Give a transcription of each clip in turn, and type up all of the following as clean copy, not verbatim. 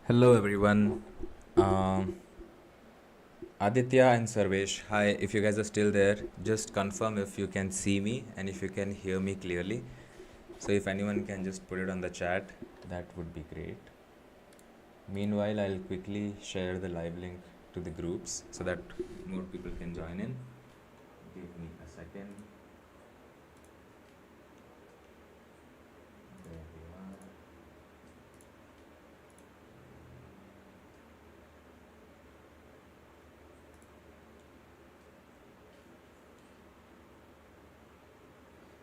Hello everyone. Um, Aditya and Sarvesh. Hi, if you guys are still there, just confirm if you can see me and if you can hear me clearly. So if anyone can just put it on the chat, that would be great. Meanwhile, I'll quickly share the live link to the groups so that more people can join in. Give me a second. There we are.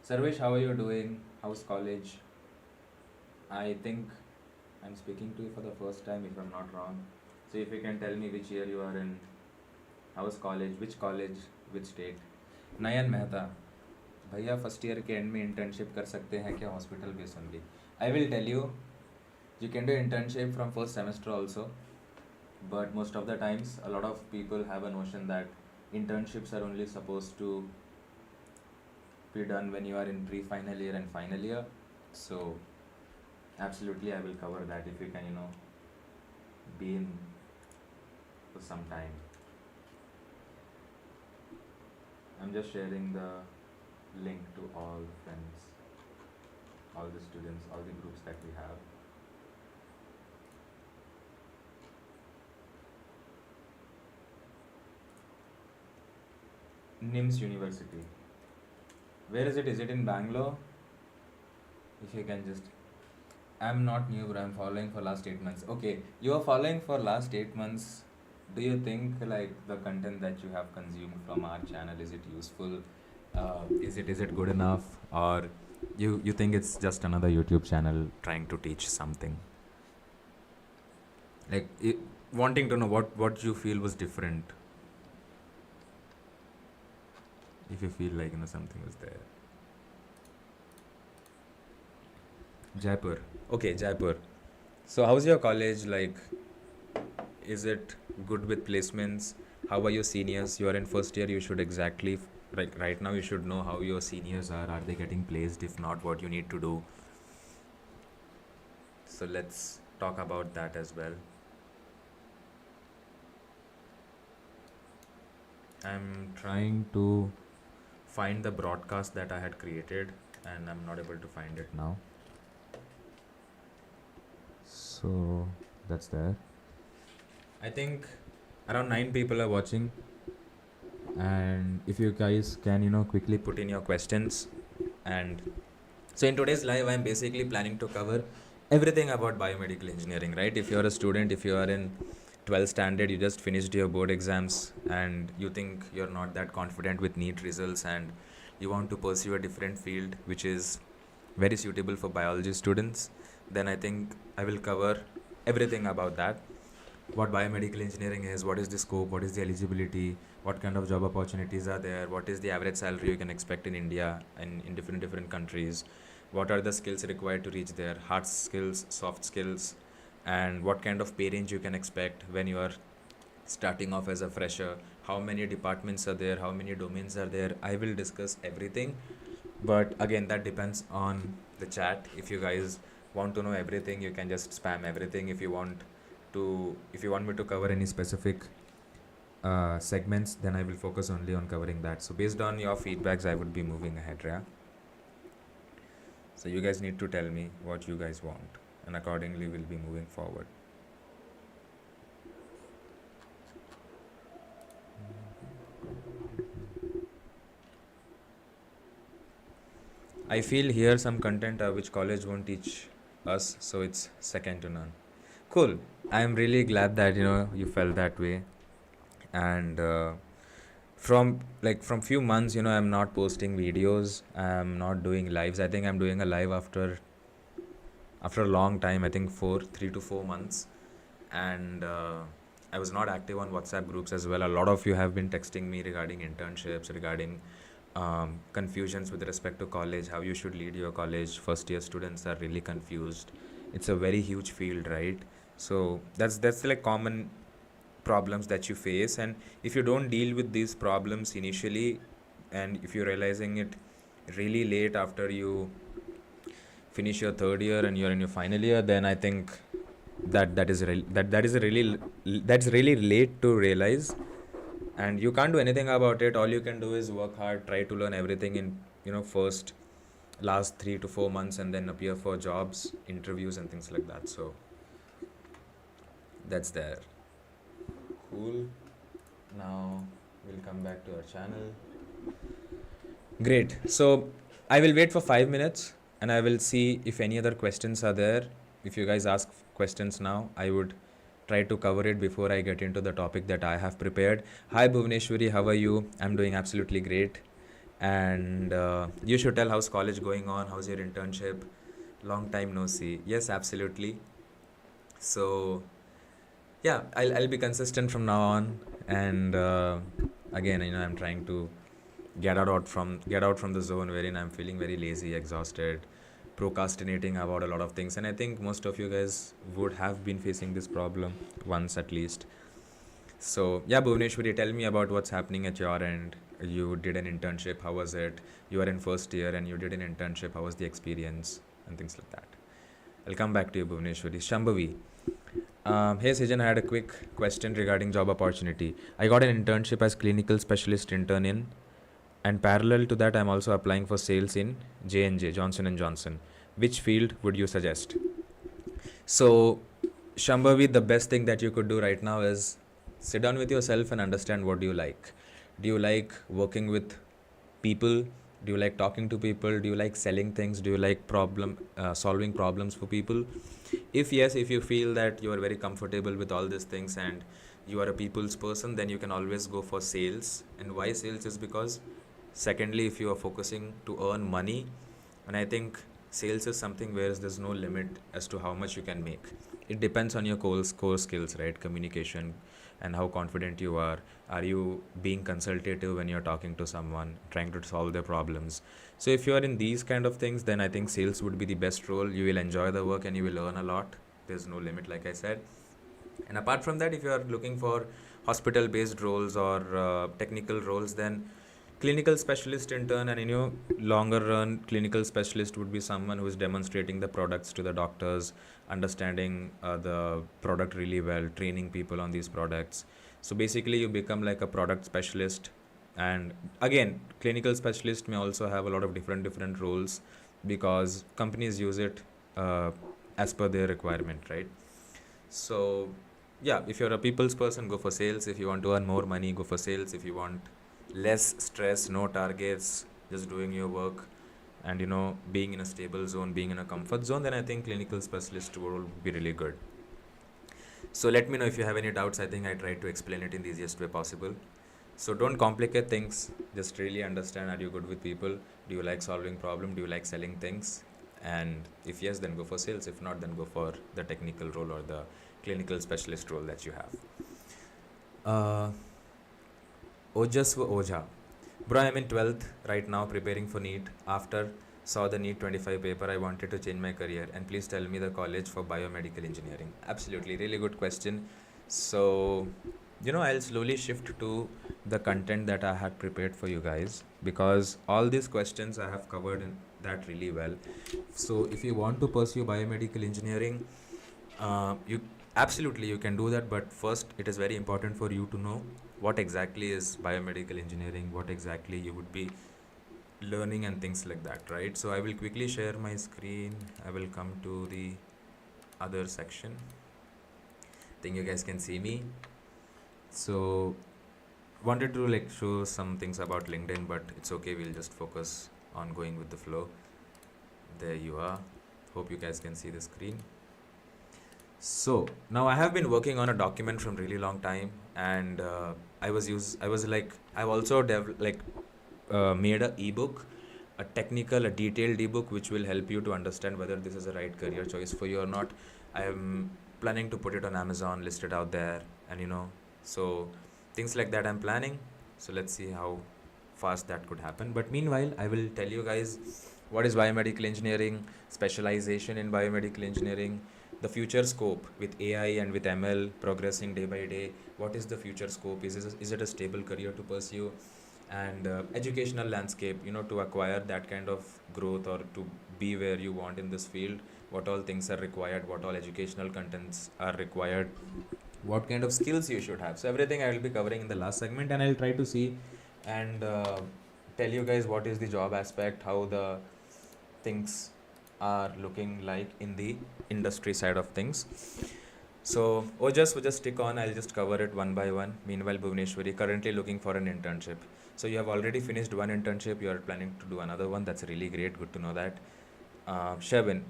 Sarvesh, how are you doing? How's college? I think I'm speaking to you for the first time if I'm not wrong. So if you can tell me which year you are in, how's college, which state? Nayan Mehta भैया first year के end में internship कर सकते हैं क्या hospital base only I will tell you can do internship from first semester also, but most of the times a lot of people have a notion that internships are only supposed to be done when you are in pre-final year and final year. So absolutely I will cover that if you can be in for some time. I'm just sharing the link to all the friends, all the students, all the groups that we have. NIMS University. Where is it? Is it in Bangalore? If you can just. I'm not new, but I'm following for last 8 months. Okay, you are following for last 8 months. Do you think like the content that you have consumed from our channel, is it useful? Is it good enough, or you think it's just another YouTube channel trying to teach something? Like wanting to know what you feel was different. If you feel like something was there. Jaipur. Okay, Jaipur. So how's your college like? Is it good with placements? How are your seniors? You are in first year. You should exactly like right now. You should know how your seniors are. Are they getting placed? If not, what you need to do. So let's talk about that as well. I'm trying to find the broadcast that I had created, and I'm not able to find it now. So that's there. I think around 9 people are watching, and if you guys can quickly put in your questions. And so in today's live I'm basically planning to cover everything about biomedical engineering, right? If you're a student, if you are in 12th standard, you just finished your board exams and you think you're not that confident with NEET results and you want to pursue a different field which is very suitable for biology students, then I think I will cover everything about that. What biomedical engineering is, what is the scope, what is the eligibility, what kind of job opportunities are there, what is the average salary you can expect in India and in different countries, what are the skills required to reach there, hard skills, soft skills, and what kind of pay range you can expect when you are starting off as a fresher, how many departments are there, how many domains are there. I will discuss everything, but again that depends on the chat. If you guys want to know everything, you can just spam everything. If you want me to cover any specific segments, then I will focus only on covering that. So based on your feedbacks, I would be moving ahead, yeah. So you guys need to tell me what you guys want, and accordingly we'll be moving forward. I feel here some content which college won't teach us, so it's second to none. Cool. I am really glad that you felt that way, and from few months, I'm not posting videos. I'm not doing lives. I think I'm doing a live after a long time. I think 3 to 4 months, and I was not active on WhatsApp groups as well. A lot of you have been texting me regarding internships, regarding confusions with respect to college, how you should lead your college. First year students are really confused. It's a very huge field, right? So that's like common problems that you face, and if you don't deal with these problems initially, and if you're realizing it really late after you finish your third year and you're in your final year, then I think that's really late to realize, and you can't do anything about it. All you can do is work hard, try to learn everything in first last 3 to 4 months, and then appear for jobs, interviews, and things like that. So that's there. Cool. Now we'll come back to our channel. Great. So I will wait for 5 minutes and I will see if any other questions are there. If you guys ask questions now, I would try to cover it before I get into the topic that I have prepared. Hi Bhuvneshwari, how are you? I'm doing absolutely great. And you should tell how's college going on, how's your internship? Long time no see. Yes, absolutely. So yeah, I'll be consistent from now on. And again, I'm trying to get out from the zone wherein I'm feeling very lazy, exhausted, procrastinating about a lot of things. And I think most of you guys would have been facing this problem once at least. So yeah, Bhuvneshwari, tell me about what's happening at your end. You did an internship, how was it? You are in first year and you did an internship, how was the experience, and things like that. I'll come back to you, Bhuvneshwari. Shambhavi. Hey Sijan, I had a quick question regarding job opportunity. I got an internship as clinical specialist intern in, and parallel to that I'm also applying for sales in J&J, Johnson & Johnson. Which field would you suggest? So Shambhavi, the best thing that you could do right now is sit down with yourself and understand what do you like. Do you like working with people? Do you like talking to people? Do you like selling things? Do you like solving problems for people? If yes, if you feel that you are very comfortable with all these things and you are a people's person, then you can always go for sales. And why sales is because secondly, if you are focusing to earn money, and I think sales is something where there's no limit as to how much you can make. It depends on your core skills, right? Communication and how confident you are. Are you being consultative when you're talking to someone, trying to solve their problems? So if you are in these kind of things, then I think sales would be the best role. You will enjoy the work and you will learn a lot. There's no limit, like I said. And apart from that, if you are looking for hospital based roles or technical roles, then clinical specialist intern, and in your longer run, clinical specialist would be someone who is demonstrating the products to the doctors, understanding the product really well, training people on these products. So basically you become like a product specialist. And again, clinical specialist may also have a lot of different roles because companies use it as per their requirement, right? So yeah, if you're a people's person, go for sales. If you want to earn more money, go for sales. If you want less stress, no targets, just doing your work and being in a stable zone, being in a comfort zone, then I think clinical specialist role would be really good. So let me know if you have any doubts. I think I tried to explain it in the easiest way possible. So don't complicate things, just really understand, are you good with people? Do you like solving problem? Do you like selling things? And if yes, then go for sales. If not, then go for the technical role or the clinical specialist role that you have. Ojaswa Oja. Bro, I'm in 12th right now preparing for NEET. After saw the NEET 25 paper, I wanted to change my career. And please tell me the college for biomedical engineering. Absolutely, really good question. So, I'll slowly shift to the content that I had prepared for you guys because all these questions I have covered in that really well. So if you want to pursue biomedical engineering, you can do that, but first it is very important for you to know what exactly is biomedical engineering, what exactly you would be learning and things like that, right? So I will quickly share my screen. I will come to the other section. I think you guys can see me. So wanted to show some things about LinkedIn, but it's okay, we'll just focus on going with the flow. There you are. Hope you guys can see the screen. So now I have been working on a document from really long time, and I've also made a ebook, a detailed ebook which will help you to understand whether this is a right career choice for you or not. I am planning to put it on Amazon, list it out there, and so things like that I'm planning. So let's see how fast that could happen. But meanwhile, I will tell you guys what is biomedical engineering, specialization in biomedical engineering, the future scope with AI and with ML progressing day by day. What is the future scope? Is it a stable career to pursue? and educational landscape, to acquire that kind of growth or to be where you want in this field, what all things are required, what all educational contents are required, what kind of skills you should have. So everything I will be covering in the last segment, and I'll try to see and tell you guys what is the job aspect, how the things are looking like in the industry side of things. So Ojas, just stick on, I'll just cover it one by one. Meanwhile, Bhuvneshwari, currently looking for an internship. So you have already finished one internship, you are planning to do another one. That's really great, good to know that. Sherwin,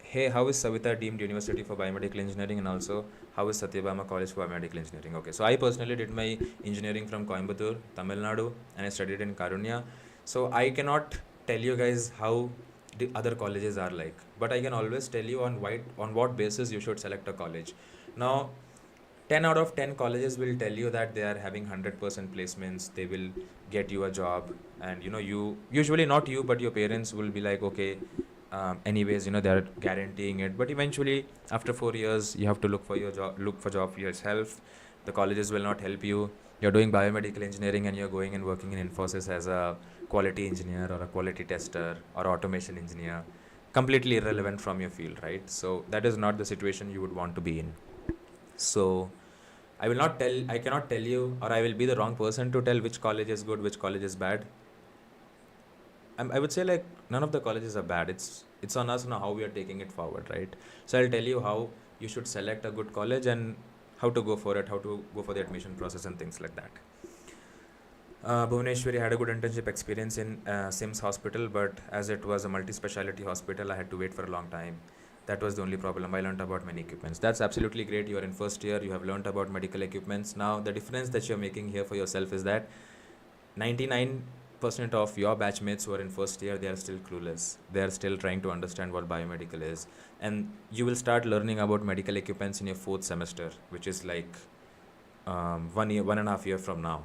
hey, how is Savita deemed University for Biomedical Engineering, and also how is Satyabama College for Biomedical Engineering? Okay, so I personally did my engineering from Coimbatore, Tamil Nadu, and I studied in Karunya. So I cannot tell you guys how the other colleges are like, but I can always tell you on what basis you should select a college. Now, 10 out of 10 colleges will tell you that they are having 100% placements, they will get you a job, and you usually, not you but your parents will be like, okay, anyways, they're guaranteeing it, but eventually after 4 years you have to look for job for yourself. The colleges will not help you. You're doing biomedical engineering and you're going and working in Infosys as a quality engineer or a quality tester or automation engineer, completely irrelevant from your field, right? So that is not the situation you would want to be in. So I cannot tell you, or I will be the wrong person to tell which college is good, which college is bad. I would say like none of the colleges are bad. It's on us now how we are taking it forward, right? So I'll tell you how you should select a good college and how to go for it, how to go for the admission process and things like that. Bhuvneshwari had a good internship experience in SIMS hospital, but as it was a multi-speciality hospital, I had to wait for a long time. That was the only problem. I learned about many equipments. That's absolutely great. You are in first year, you have learned about medical equipments. Now the difference that you're making here for yourself is that 99% of your batchmates who are in first year, they are still clueless. They are still trying to understand what biomedical is. And you will start learning about medical equipments in your fourth semester, which is like 1.5 years from now.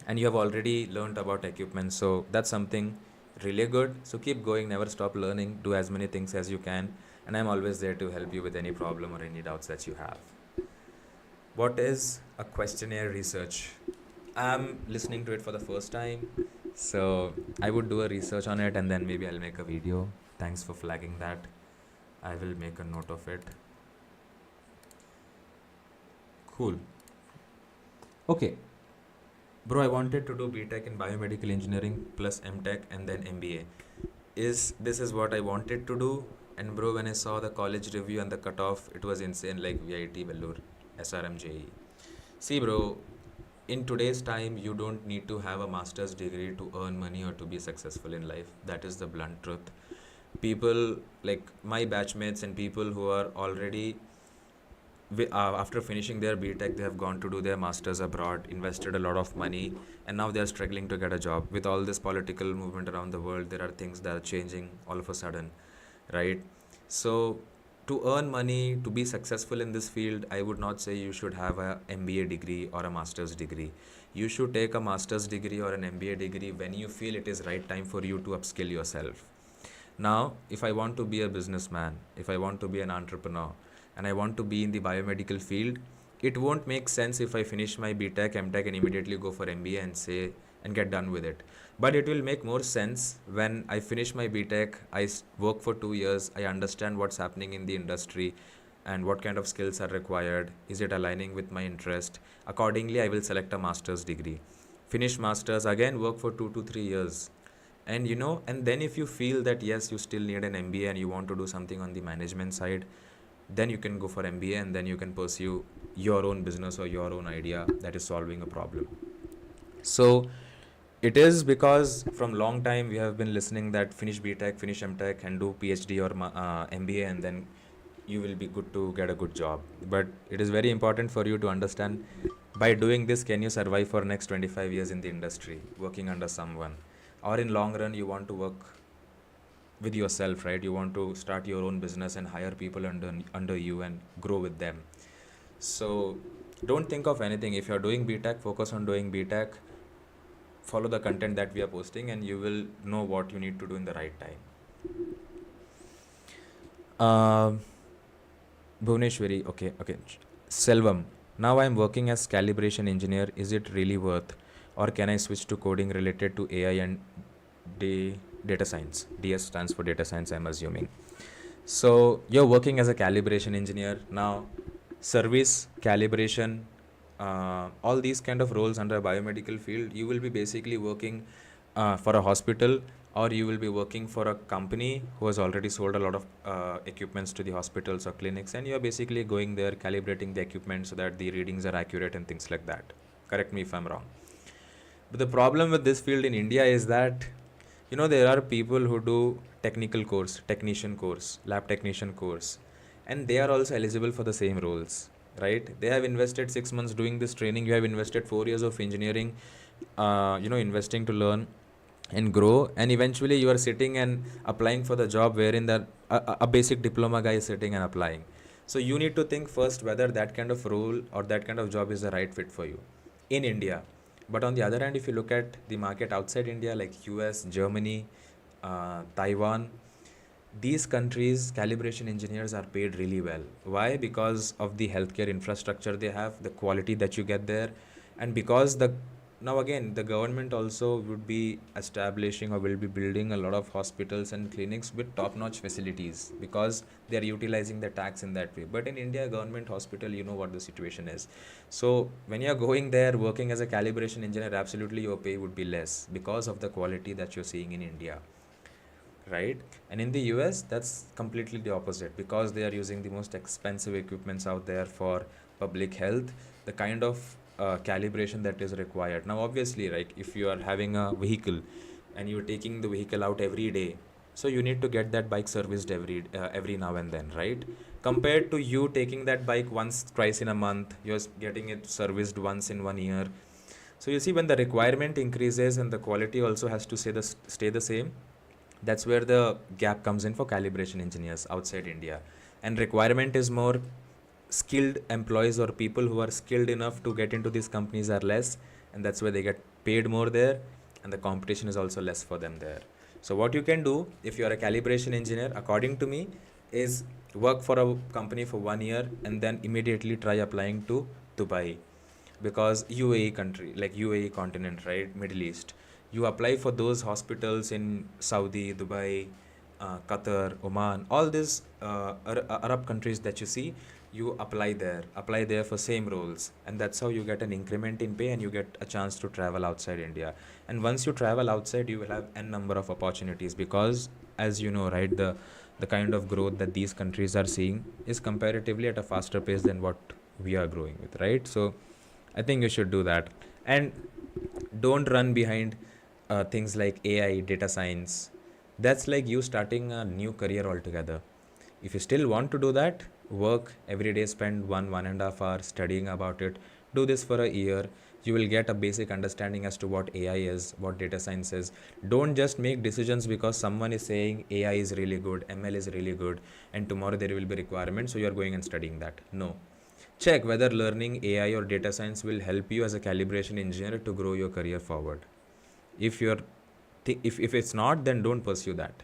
And you have already learned about equipment, so that's something really good. So keep going, never stop learning, do as many things as you can, and I'm always there to help you with any problem or any doubts that you have. What is a questionnaire research? I'm listening to it for the first time, so I would do a research on it and then maybe I'll make a video. Thanks for flagging that. I will make a note of it. Cool. Okay. Bro, I wanted to do BTech in biomedical engineering plus MTech and then MBA. This is what I wanted to do. And bro, when I saw the college review and the cutoff, it was insane, like VIT, Vellore, SRM, JE. See bro, in today's time, you don't need to have a master's degree to earn money or to be successful in life. That is the blunt truth. People like my batchmates and people who are already after finishing their BTech, they have gone to do their masters abroad, invested a lot of money, and now they are struggling to get a job. With all this political movement around the world, there are things that are changing all of a sudden, right? So to earn money, to be successful in this field, I would not say you should have a MBA degree or a master's degree. You should take a master's degree or an MBA degree when you feel it is right time for you to upskill yourself. Now, if I want to be a businessman, if I want to be an entrepreneur, and I want to be in the biomedical field, it won't make sense if I finish my BTech, MTech and immediately go for MBA and get done with it. But it will make more sense when I finish my BTech, I work for 2 years, I understand what's happening in the industry and what kind of skills are required. Is it aligning with my interest? Accordingly, I will select a master's degree. Finish master's, again work for 2 to 3 years. And and then if you feel that yes, you still need an MBA and you want to do something on the management side, then you can go for MBA and then you can pursue your own business or your own idea that is solving a problem. So it is because from long time we have been listening that finish BTech, finish MTech and do PhD or MBA and then you will be good to get a good job. But it is very important for you to understand, by doing this, can you survive for next 25 years in the industry, working under someone? Or in long run, you want to work with yourself, right? You want to start your own business and hire people under you and grow with them. So don't think of anything. If you're doing BTech, focus on doing BTech, follow the content that we are posting and you will know what you need to do in the right time. Bhuvneshwari, okay. Selvam, now I'm working as calibration engineer. Is it really worth? or can I switch to coding related to AI and data science? DS stands for data science, I'm assuming. So you're working as a calibration engineer now. Service, calibration, all these kind of roles under a biomedical field, you will be basically working for a hospital, or you will be working for a company who has already sold a lot of equipments to the hospitals or clinics, and you're basically going there calibrating the equipment so that the readings are accurate and things like that. Correct me if I'm wrong. But the problem with this field in India is that, there are people who do technical course, technician course, lab technician course, and they are also eligible for the same roles, right? They have invested 6 months doing this training. You have invested 4 years of engineering, investing to learn and grow, and eventually you are sitting and applying for the job wherein a basic diploma guy is sitting and applying. So you need to think first whether that kind of role or that kind of job is the right fit for you in India. But on the other hand, if you look at the market outside India, like US, Germany, Taiwan, these countries, calibration engineers are paid really well. Why? Because of the healthcare infrastructure they have, the quality that you get there, and because now again, the government also would be establishing or will be building a lot of hospitals and clinics with top-notch facilities, because they are utilizing the tax in that way. But in India, government hospital, you know what the situation is. So when you are going there working as a calibration engineer, absolutely your pay would be less because of the quality that you're seeing in India, right? And in the US, that's completely the opposite, because they are using the most expensive equipments out there for public health, the kind of calibration that is required. Now obviously, like, if you are having a vehicle and you're taking the vehicle out every day, so you need to get that bike serviced every now and then, right? Compared to you taking that bike once, twice in a month, you're getting it serviced once in 1 year. So you see, when the requirement increases and the quality also has to stay the same, that's where the gap comes in for calibration engineers outside India. And requirement is more, skilled employees or people who are skilled enough to get into these companies are less, and that's where they get paid more there, and the competition is also less for them there. So what you can do if you are a calibration engineer, according to me, is work for a company for 1 year and then immediately try applying to Dubai, because UAE country, like UAE continent, right, Middle East, you apply for those hospitals in Saudi, Dubai, Qatar, Oman, all these Arab countries that you see, you apply there for same roles, and that's how you get an increment in pay and you get a chance to travel outside India. And once you travel outside, you will have n number of opportunities, because as you know, right, the kind of growth that these countries are seeing is comparatively at a faster pace than what we are growing with, right? So I think you should do that, and don't run behind things like AI, data science. That's like you starting a new career altogether. If you still want to do that, work every day, spend 1.5 hours studying about it. Do this for a year. You will get a basic understanding as to what AI is, what data science is. Don't just make decisions because someone is saying AI is really good, ML is really good, and tomorrow there will be requirements, so you are going and studying that. No. Check whether learning AI or data science will help you as a calibration engineer to grow your career forward. If you're if it's not, then don't pursue that.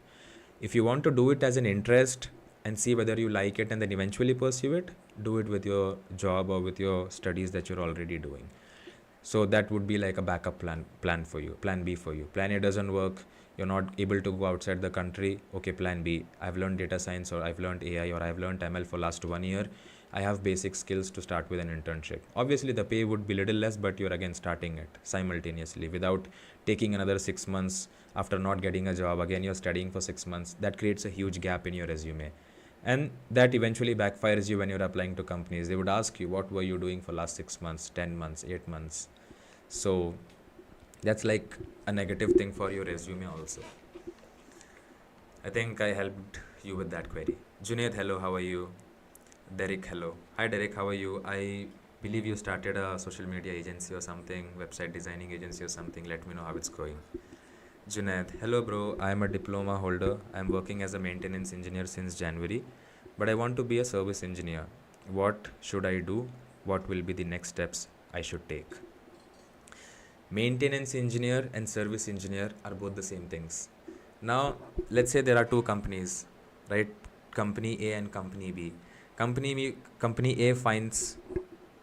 If you want to do it as an interest and see whether you like it and then eventually pursue it, do it with your job or with your studies that you're already doing. So that would be like a backup plan for you, plan B for you. Plan A doesn't work, you're not able to go outside the country. Okay, plan B, I've learned data science, or I've learned AI, or I've learned ML for last 1 year. I have basic skills to start with an internship. Obviously the pay would be little less, but you're again starting it simultaneously without taking another 6 months. After not getting a job, again you're studying for 6 months. That creates a huge gap in your resume, and that eventually backfires you when you're applying to companies. They would ask you, what were you doing for last 6 months, 10 months, 8 months? So that's like a negative thing for your resume also. I think I helped you with that query. Junaid, hello, how are you? Derek, hello. Hi Derek, how are you? I believe you started a social media agency or something, website designing agency or something. Let me know how it's going. Junaid, hello bro, I am a diploma holder. I am working as a maintenance engineer since January, but I want to be a service engineer. What should I do? What will be the next steps I should take? Maintenance engineer and service engineer are both the same things. Now, let's say there are two companies, right? Company A and Company B. Company A finds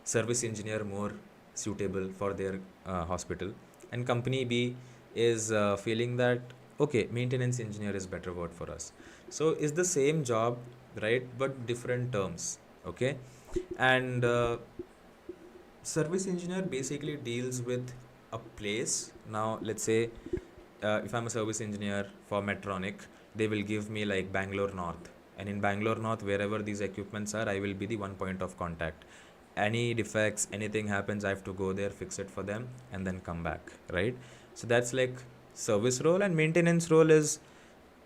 service engineer more suitable for their hospital, and company B is feeling that okay, maintenance engineer is better word for us. So it's the same job, right, but different terms. Okay, and service engineer basically deals with a place. Now let's say if I'm a service engineer for Medtronic, they will give me like Bangalore North, and in Bangalore North, wherever these equipments are, I will be the one point of contact. Any defects, anything happens, I have to go there, fix it for them, and then come back, right? So that's like service role. And maintenance role is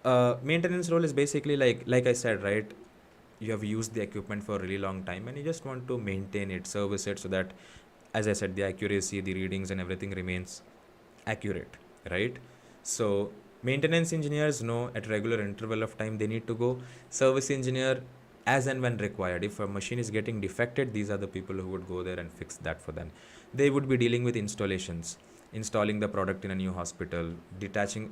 basically like I said, right, you have used the equipment for a really long time and you just want to maintain it, service it, so that, as I said, the accuracy, the readings and everything remains accurate, right? So maintenance engineers know at regular interval of time they need to go. Service engineer, as and when required, if a machine is getting defected, these are the people who would go there and fix that for them. They would be dealing with installations, installing the product in a new hospital, detaching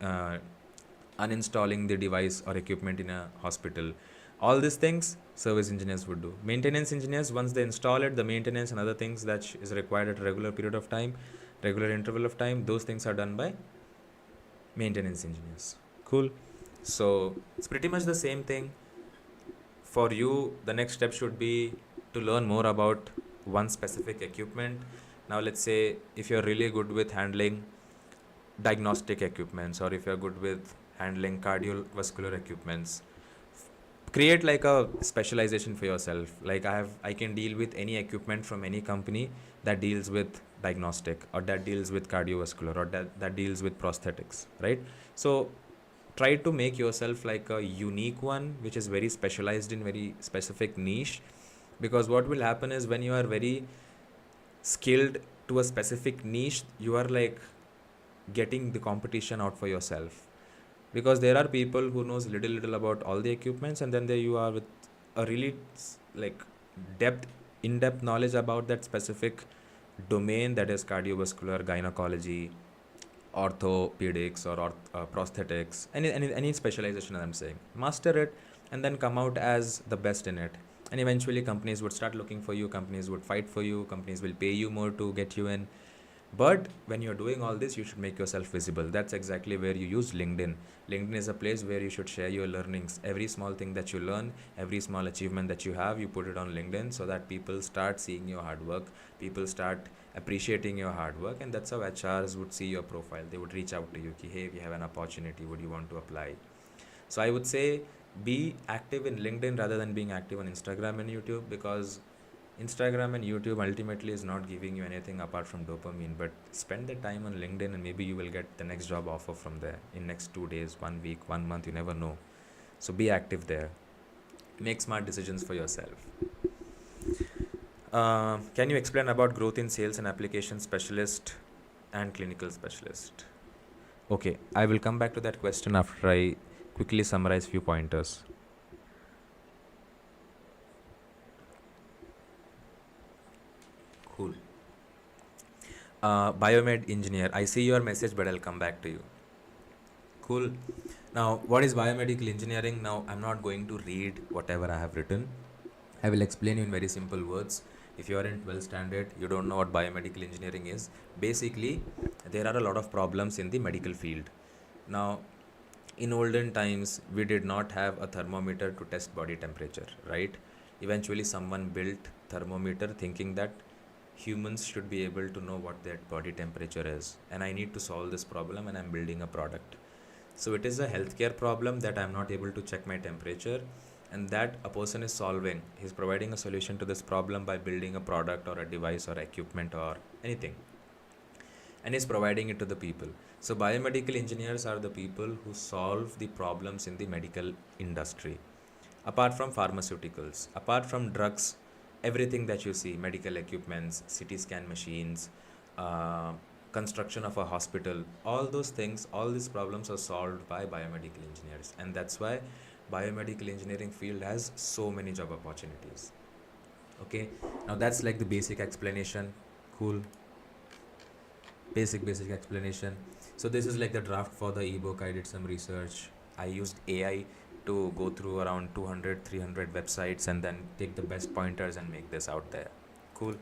uninstalling the device or equipment in a hospital. All these things service engineers would do. Maintenance engineers, once they install it, the maintenance and other things that is required at a regular period of time, regular interval of time, those things are done by maintenance engineers. Cool. So it's pretty much the same thing. For you, the next step should be to learn more about one specific equipment. Now let's say if you're really good with handling diagnostic equipments, or if you're good with handling cardiovascular equipments, create like a specialization for yourself. Like I can deal with any equipment from any company that deals with diagnostic, or that deals with cardiovascular, or that deals with prosthetics, right? So try to make yourself like a unique one which is very specialized in very specific niche, because what will happen is when you are very skilled to a specific niche, you are like getting the competition out for yourself, because there are people who knows little about all the equipments, and then there you are with a really like in-depth knowledge about that specific domain, that is cardiovascular, gynecology, orthopedics, or prosthetics, any specialization I'm saying. Master it and then come out as the best in it, and eventually companies would start looking for you, companies would fight for you, companies will pay you more to get you in. But when you're doing all this, you should make yourself visible. That's exactly where you use LinkedIn. LinkedIn is a place where you should share your learnings. Every small thing that you learn, every small achievement that you have, you put it on LinkedIn, so that people start seeing your hard work, people start appreciating your hard work, and that's how HRs would see your profile. They would reach out to you, hey, we have an opportunity, would you want to apply? So I would say be active in LinkedIn rather than being active on Instagram and YouTube, because Instagram and YouTube ultimately is not giving you anything apart from dopamine. But spend the time on LinkedIn and maybe you will get the next job offer from there in next 2 days, 1 week, 1 month, you never know. So be active there. Make smart decisions for yourself. Can you explain about growth in sales and application specialist and clinical specialist? Okay, I will come back to that question after I quickly summarize few pointers. Cool. Biomed engineer, I see your message, but I'll come back to you. Cool. Now, what is biomedical engineering? Now, I'm not going to read whatever I have written. I will explain you in very simple words. If you aren't well standard, you don't know what biomedical engineering is. Basically, there are a lot of problems in the medical field. Now, in olden times, we did not have a thermometer to test body temperature, right? Eventually, someone built thermometer thinking that humans should be able to know what their body temperature is, and I need to solve this problem, and I'm building a product. So it is a healthcare problem that I'm not able to check my temperature, and that a person is solving. He's providing a solution to this problem by building a product or a device or equipment or anything, and is providing it to the people. So biomedical engineers are the people who solve the problems in the medical industry. Apart from pharmaceuticals, apart from drugs, everything that you see, medical equipments, CT scan machines, construction of a hospital, all those things, all these problems are solved by biomedical engineers. And that's why biomedical engineering field has so many job opportunities. Okay, now that's like the basic explanation. Cool. Basic explanation. So this is like the draft for the ebook. I did some research. I used AI to go through around 200-300 websites and then take the best pointers and make this out there. Cool.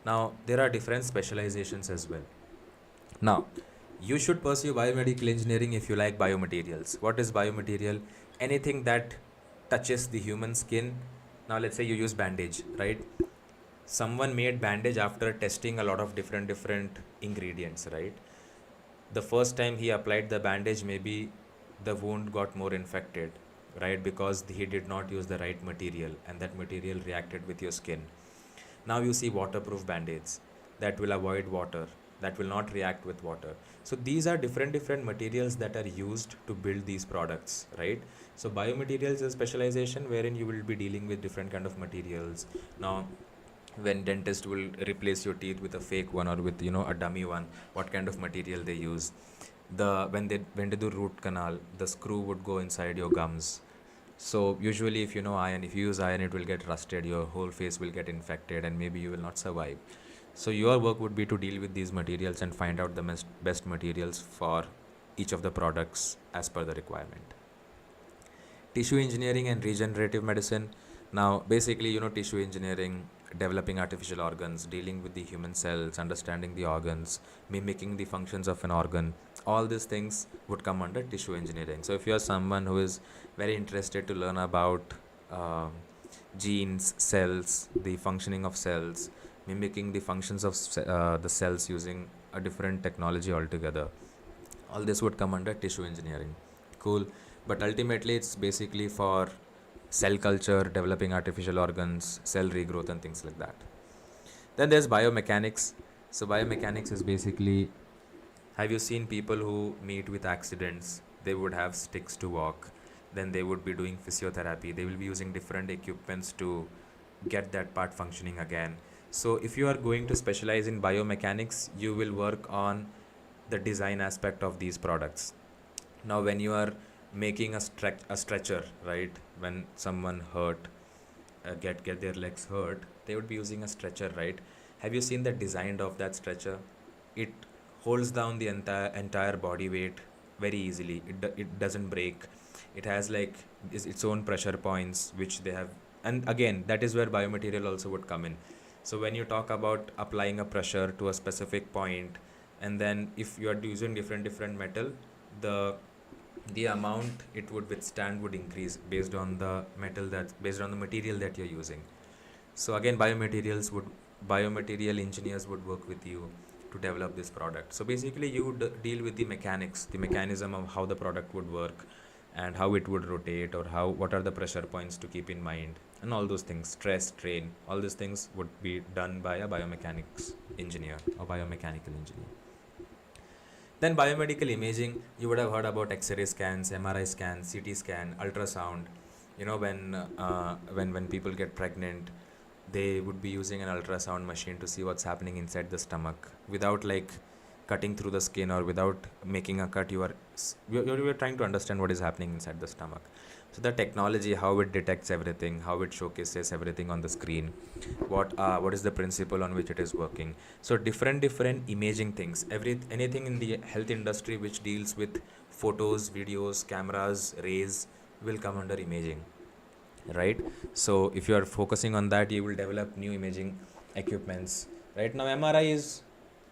Now there are different specializations as well. Now, you should pursue biomedical engineering if you like biomaterials. What is biomaterial? Anything that touches the human skin. Now, let's say you use bandage, right? Someone made bandage after testing a lot of different ingredients, right? The first time he applied the bandage, maybe the wound got more infected, right? Because he did not use the right material, and that material reacted with your skin. Now you see waterproof band-aids that will avoid water, that will not react with water. So these are different materials that are used to build these products, right? So biomaterials is a specialization wherein you will be dealing with different kind of materials. Now, when dentist will replace your teeth with a fake one or with a dummy one, what kind of material they use. When they do root canal, the screw would go inside your gums. So usually if you know iron, if you use iron, it will get rusted, your whole face will get infected, and maybe you will not survive. So your work would be to deal with these materials and find out the best materials for each of the products as per the requirement. Tissue engineering and regenerative medicine. Now basically tissue engineering, developing artificial organs, dealing with the human cells, understanding the organs, mimicking the functions of an organ, all these things would come under tissue engineering. So if you are someone who is very interested to learn about genes, cells, the functioning of cells, mimicking the functions of the cells using a different technology altogether, all this would come under tissue engineering. Cool. But ultimately it's basically for cell culture, developing artificial organs, cell regrowth, and things like that. Then there's biomechanics. So biomechanics is basically, have you seen people who meet with accidents? They would have sticks to walk. Then they would be doing physiotherapy. They will be using different equipments to get that part functioning again. So if you are going to specialize in biomechanics, you will work on the design aspect of these products. Now when you are making a stretcher, right, when someone hurt, get their legs hurt, they would be using a stretcher, right? Have you seen the design of that stretcher? It holds down the entire body weight very easily. It doesn't break. It has like its own pressure points which they have, and again that is where biomaterial also would come in. So when you talk about applying a pressure to a specific point, and then if you are using different metal, the amount it would withstand would increase based on the material that you're using. So again, biomaterial engineers would work with you to develop this product. So basically you would deal with the mechanics, the mechanism of how the product would work and how it would rotate, or what are the pressure points to keep in mind, and all those things, stress, strain, all these things would be done by a biomechanics engineer or biomechanical engineer. Then biomedical imaging, you would have heard about X-ray scans, MRI scans, CT scan, ultrasound. When people get pregnant, they would be using an ultrasound machine to see what's happening inside the stomach without like cutting through the skin, or without making a cut. You're trying to understand what is happening inside the stomach. So the technology, how it detects everything, how it showcases everything on the screen, what is the principle on which it is working. So different imaging things, anything in the health industry which deals with photos, videos, cameras, rays will come under imaging, right? So if you are focusing on that, you will develop new imaging equipments. Right now MRI is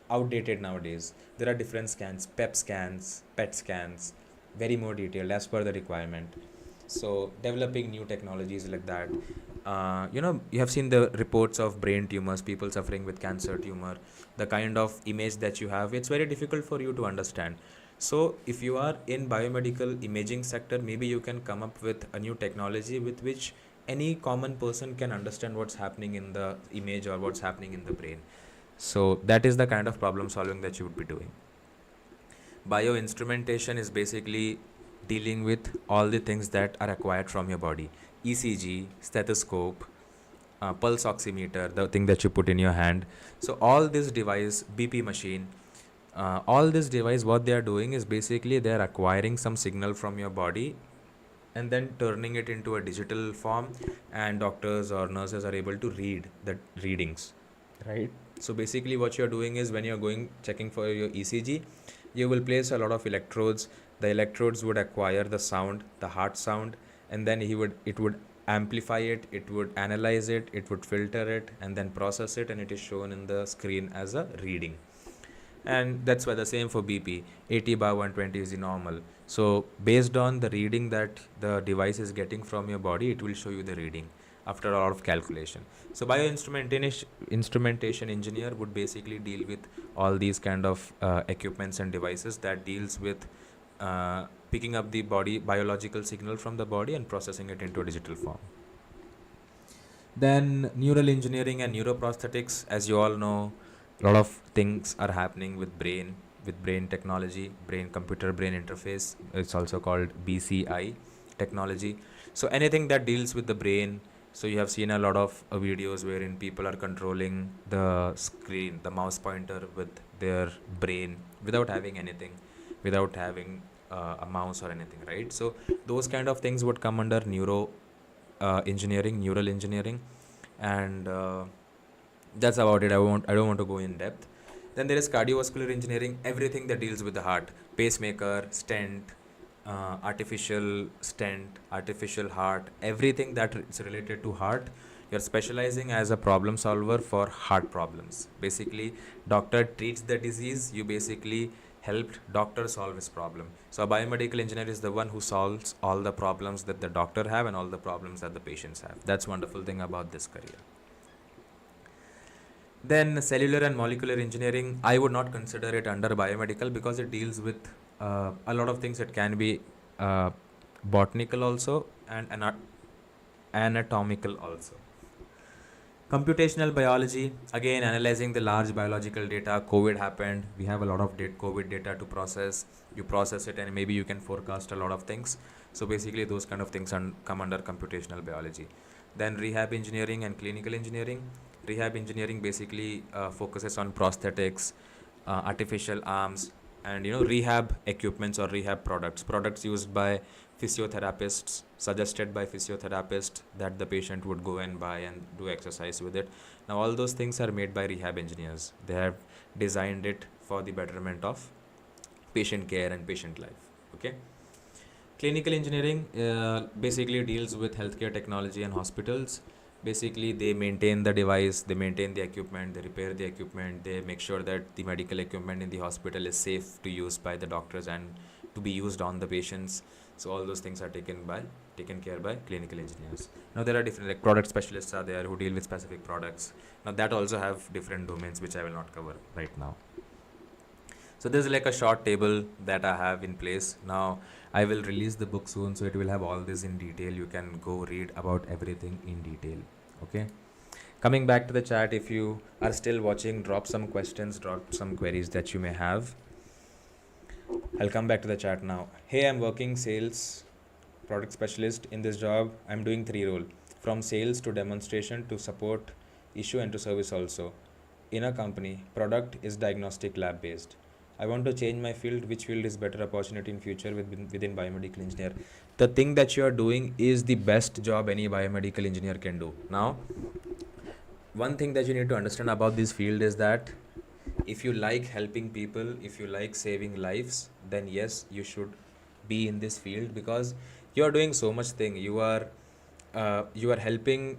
outdated nowadays. There are different scans, PEP scans, PET scans, very more detailed as per the requirement. So developing new technologies like that. You have seen the reports of brain tumors, people suffering with cancer tumor. The kind of image that you have, it's very difficult for you to understand. So if you are in biomedical imaging sector, maybe you can come up with a new technology with which any common person can understand what's happening in the image or what's happening in the brain. So that is the kind of problem solving that you would be doing. Bioinstrumentation is basically dealing with all the things that are acquired from your body. ECG, stethoscope, pulse oximeter, the thing that you put in your hand. So all this device, BP machine, all this device, what they are doing is basically they are acquiring some signal from your body and then turning it into a digital form, and doctors or nurses are able to read the readings, right? So basically what you're doing is when you're checking for your ECG, you will place a lot of electrodes. The electrodes would acquire the sound, the heart sound, and then it would amplify it, it would analyze it would filter it, and then process it, and it is shown in the screen as a reading, And that's why the same for BP, 80/120 is the normal. So based on the reading that the device is getting from your body, it will show you the reading after a lot of calculation. So instrumentation engineer would basically deal with all these kind of equipments and devices that deals with picking up the body biological signal from the body and processing it into a digital form. Then neural engineering and neuroprosthetics, as you all know, a lot of things are happening with brain technology, brain computer brain interface. It's also called BCI technology. So anything that deals with the brain. So you have seen a lot of videos wherein people are controlling the screen, the mouse pointer with their brain without having anything, without having a mouse or anything, right? So those kind of things would come under neural engineering, and that's about it. I don't want to go in depth. Then there is cardiovascular engineering, everything that deals with the heart, pacemaker, stent, artificial heart, everything that is related to heart. You're specializing as a problem solver for heart problems. Basically, doctor treats the disease, you basically helped doctor solve his problem. So a biomedical engineer is the one who solves all the problems that the doctor have and all the problems that the patients have. That's wonderful thing about this career. Then cellular and molecular engineering, I would not consider it under biomedical because it deals with a lot of things. It can be botanical also and anatomical also. Computational biology, again analyzing the large biological data. COVID happened, we have a lot of COVID data to process. You process it and maybe you can forecast a lot of things. So basically those kind of things come under computational biology. Then rehab engineering and clinical engineering. Rehab engineering basically focuses on prosthetics, artificial arms, and rehab equipments or rehab products used by physiotherapists, suggested by physiotherapists that the patient would go and buy and do exercise with it. Now all those things are made by rehab engineers. They have designed it for the betterment of patient care and patient life. Okay. Clinical engineering basically deals with healthcare technology and hospitals. Basically, they maintain the device, they maintain the equipment, they repair the equipment, they make sure that the medical equipment in the hospital is safe to use by the doctors and to be used on the patients. So all those things are taken care by clinical engineers. Now there are different, like product specialists are there who deal with specific products. Now that also have different domains which I will not cover right now. So there's like a short table that I have in place. Now I will release the book soon, so it will have all this in detail. You can go read about everything in detail. Okay. Coming back to the chat, if you are still watching, drop some questions, drop some queries that you may have. I'll come back to the chat now. Hey, I'm working sales product specialist in this job. I'm doing 3 roles, from sales to demonstration to support issue and to service also. In a company, product is diagnostic lab based. I want to change my field. Which field is better opportunity in future within biomedical engineer? The thing that you are doing is the best job any biomedical engineer can do. Now, one thing that you need to understand about this field is that if you like helping people, if you like saving lives, then yes, you should be in this field because you are doing so much thing. You are helping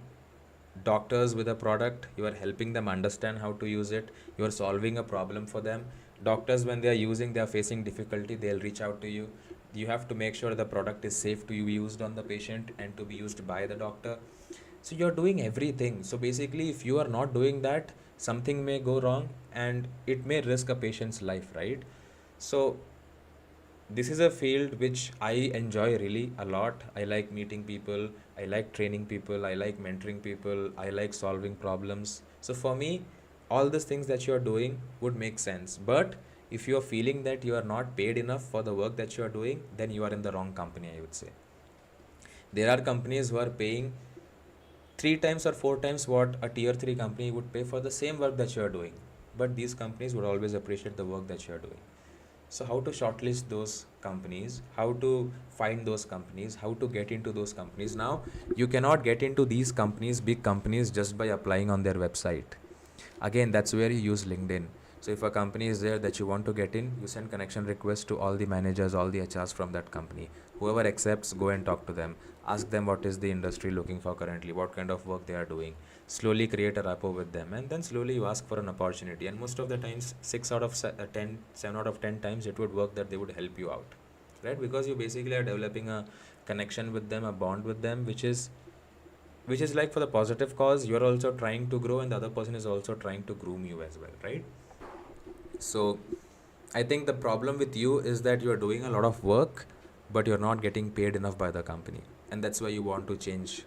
doctors with a product. You are helping them understand how to use it. You are solving a problem for them. Doctors, when they are facing difficulty, they'll reach out to you. You have to make sure the product is safe to be used on the patient and to be used by the doctor. So you're doing everything. So basically, if you are not doing that, something may go wrong and it may risk a patient's life, right? So this is a field which I enjoy really a lot. I like meeting people, I like training people, I like mentoring people, I like solving problems. So for me, all these things that you are doing would make sense. But if you are feeling that you are not paid enough for the work that you are doing, then you are in the wrong company, I would say. There are companies who are paying 3 times or 4 times what a tier 3 company would pay for the same work that you are doing. But these companies would always appreciate the work that you are doing. So how to shortlist those companies, how to find those companies, how to get into those companies. Now, you cannot get into these companies, big companies, just by applying on their website. Again, that's where you use LinkedIn. So if a company is there that you want to get in, you send connection requests to all the managers, all the HRs from that company. Whoever accepts, go and talk to them. ask them what is the industry looking for currently, what kind of work they are doing, slowly create a rapport with them, and then slowly you ask for an opportunity. And most of the times, 7 out of 10 times it would work that they would help you out, right? Because you basically are developing a connection with them, a bond with them, which is like for the positive cause. You're also trying to grow, and the other person is also trying to groom you as well, right? So I think the problem with you is that you're doing a lot of work, but you're not getting paid enough by the company, and that's why you want to change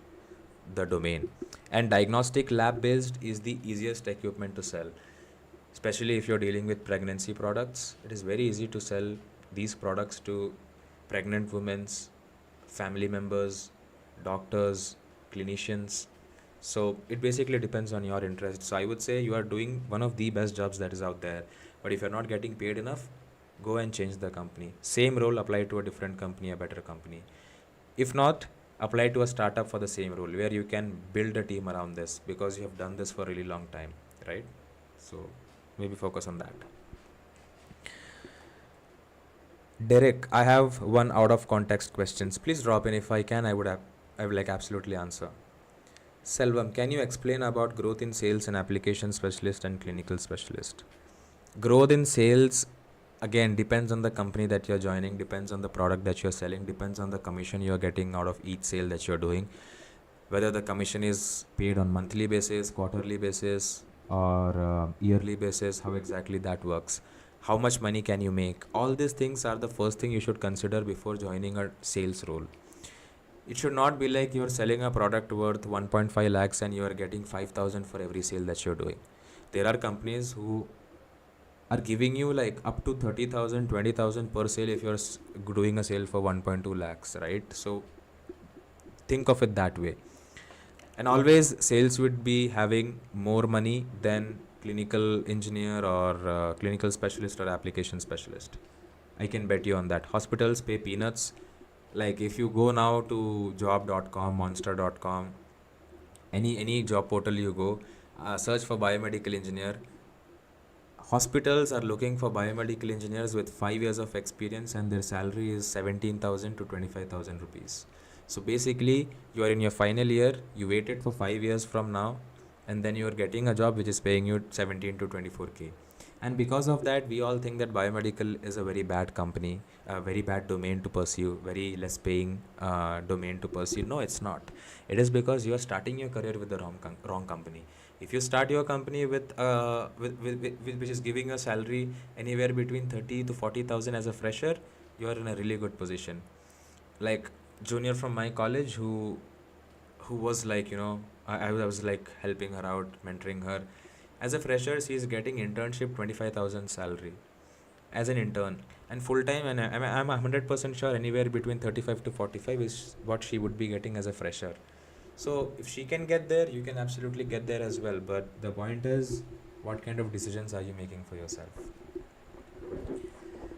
the domain. And diagnostic lab based is the easiest equipment to sell, especially if you're dealing with pregnancy products. It is very easy to sell these products to pregnant women's family members, doctors, clinicians. So it basically depends on your interest. So I would say you are doing one of the best jobs that is out there, but if you're not getting paid enough, go and change the company. Same role, apply to a different company, a better company. If not, apply to a startup for the same role where you can build a team around this, because you have done this for a really long time, right? So maybe focus on that. Derek, I have one out of context questions. Please drop in. If I can, I would like absolutely answer. Selvam, can you explain about growth in sales and application specialist and clinical specialist? Growth in sales, again, depends on the company that you're joining, depends on the product that you're selling, depends on the commission you're getting out of each sale that you're doing. Whether the commission is paid on monthly basis, quarterly basis, or yearly basis, how exactly that works. How much money can you make? All these things are the first thing you should consider before joining a sales role. It should not be like you're selling a product worth 1.5 lakhs and you are getting 5,000 for every sale that you're doing. There are companies who are giving you like up to 30,000, 20,000 per sale if you're doing a sale for 1.2 lakhs, right? So think of it that way. And always sales would be having more money than clinical engineer or clinical specialist or application specialist. I can bet you on that. Hospitals pay peanuts. Like if you go now to job.com, monster.com, any job portal you go, search for biomedical engineer. Hospitals are looking for biomedical engineers with 5 years of experience, and their salary is 17,000 to 25,000 rupees. So basically, you are in your final year, you waited for 5 years from now, and then you are getting a job which is paying you 17 to 24k. And because of that, we all think that biomedical is a very bad company, a very bad domain to pursue, very less paying domain to pursue. No, it's not. It is because you are starting your career with the wrong company. If you start your company with which is giving a salary anywhere between 30 to 40,000 as a fresher, you are in a really good position. Like junior from my college who was like, I was like helping her out, mentoring her. As a fresher, she is getting internship 25,000 salary as an intern, and full time, and I'm 100% sure anywhere between 35 to 45 is what she would be getting as a fresher. So if she can get there, you can absolutely get there as well. But the point is, what kind of decisions are you making for yourself?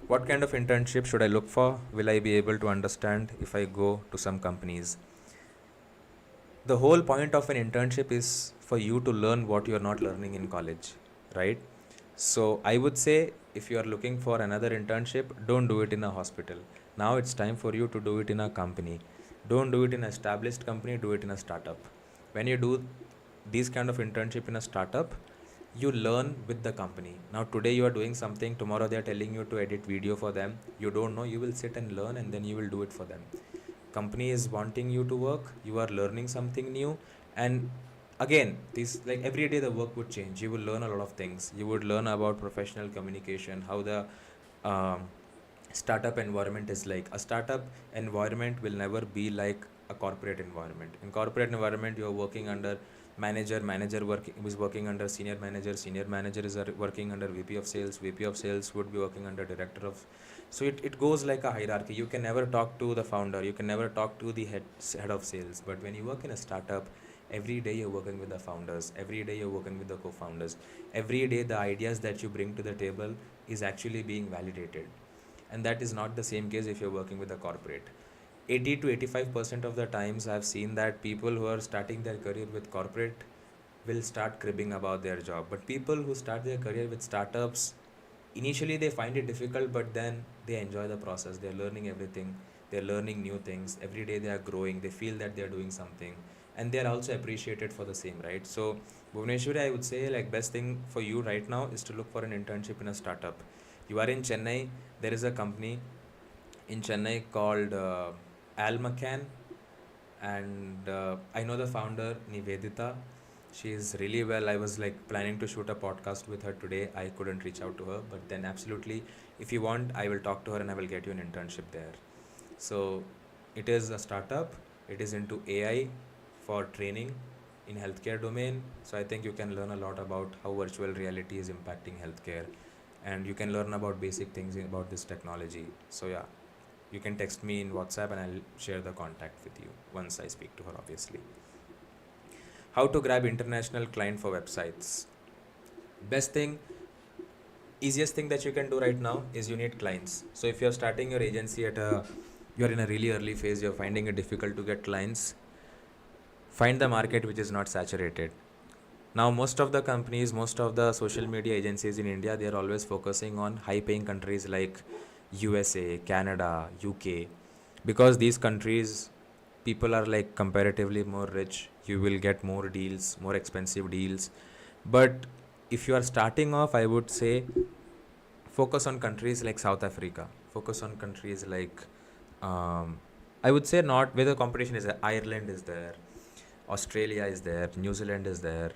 What kind of internship should I look for? Will I be able to understand if I go to some companies? The whole point of an internship is for you to learn what you're not learning in college, right? So I would say if you are looking for another internship, don't do it in a hospital. Now it's time for you to do it in a company. Don't do it in an established company, do it in a startup. When you do these kind of internship in a startup, you learn with the company. Now today you are doing something, tomorrow they are telling you to edit video for them. You don't know, you will sit and learn, and then you will do it for them. Company is wanting you to work, you are learning something new, and again, this, like every day the work would change. You will learn a lot of things. You would learn about professional communication, how the startup environment is like. A startup environment will never be like a corporate environment. In corporate environment, you are working under manager is working under senior manager is working under VP of sales would be working under director of. So it goes like a hierarchy. You can never talk to the founder, you can never talk to the head of sales. But when you work in a startup, every day you're working with the founders, every day you're working with the co-founders, every day the ideas that you bring to the table is actually being validated. And that is not the same case if you're working with a corporate. 80 to 85% of the times I've seen that people who are starting their career with corporate will start cribbing about their job. But people who start their career with startups, initially they find it difficult, but then they enjoy the process. They're learning everything. they're learning new things every day, they are growing, they feel that they're doing something, and they're also appreciated for the same, right? So Bhuvneshwari, I would say like best thing for you right now is to look for an internship in a startup. You are in Chennai, there is a company in Chennai called Almacan, and I know the founder Nivedita. She is really well. I was like planning to shoot a podcast with her today. I couldn't reach out to her, but then absolutely, if you want, I will talk to her and I will get you an internship there. So it is a startup. It is into AI for training in healthcare domain. So I think you can learn a lot about how virtual reality is impacting healthcare, and you can learn about basic things about this technology. So yeah, you can text me in WhatsApp and I'll share the contact with you once I speak to her, obviously. How to grab international client for websites. Best thing, easiest thing that you can do right now is you need clients. So if you're starting your agency you're in a really early phase, you're finding it difficult to get clients, find the market which is not saturated. Now, most of the companies, most of the social media agencies in India, they are always focusing on high paying countries like USA, Canada, UK, because these countries, people are like comparatively more rich. You will get more deals, more expensive deals. But if you are starting off, I would say focus on countries like South Africa, focus on countries like, I would say not where the competition is. Ireland is there, Australia is there, New Zealand is there.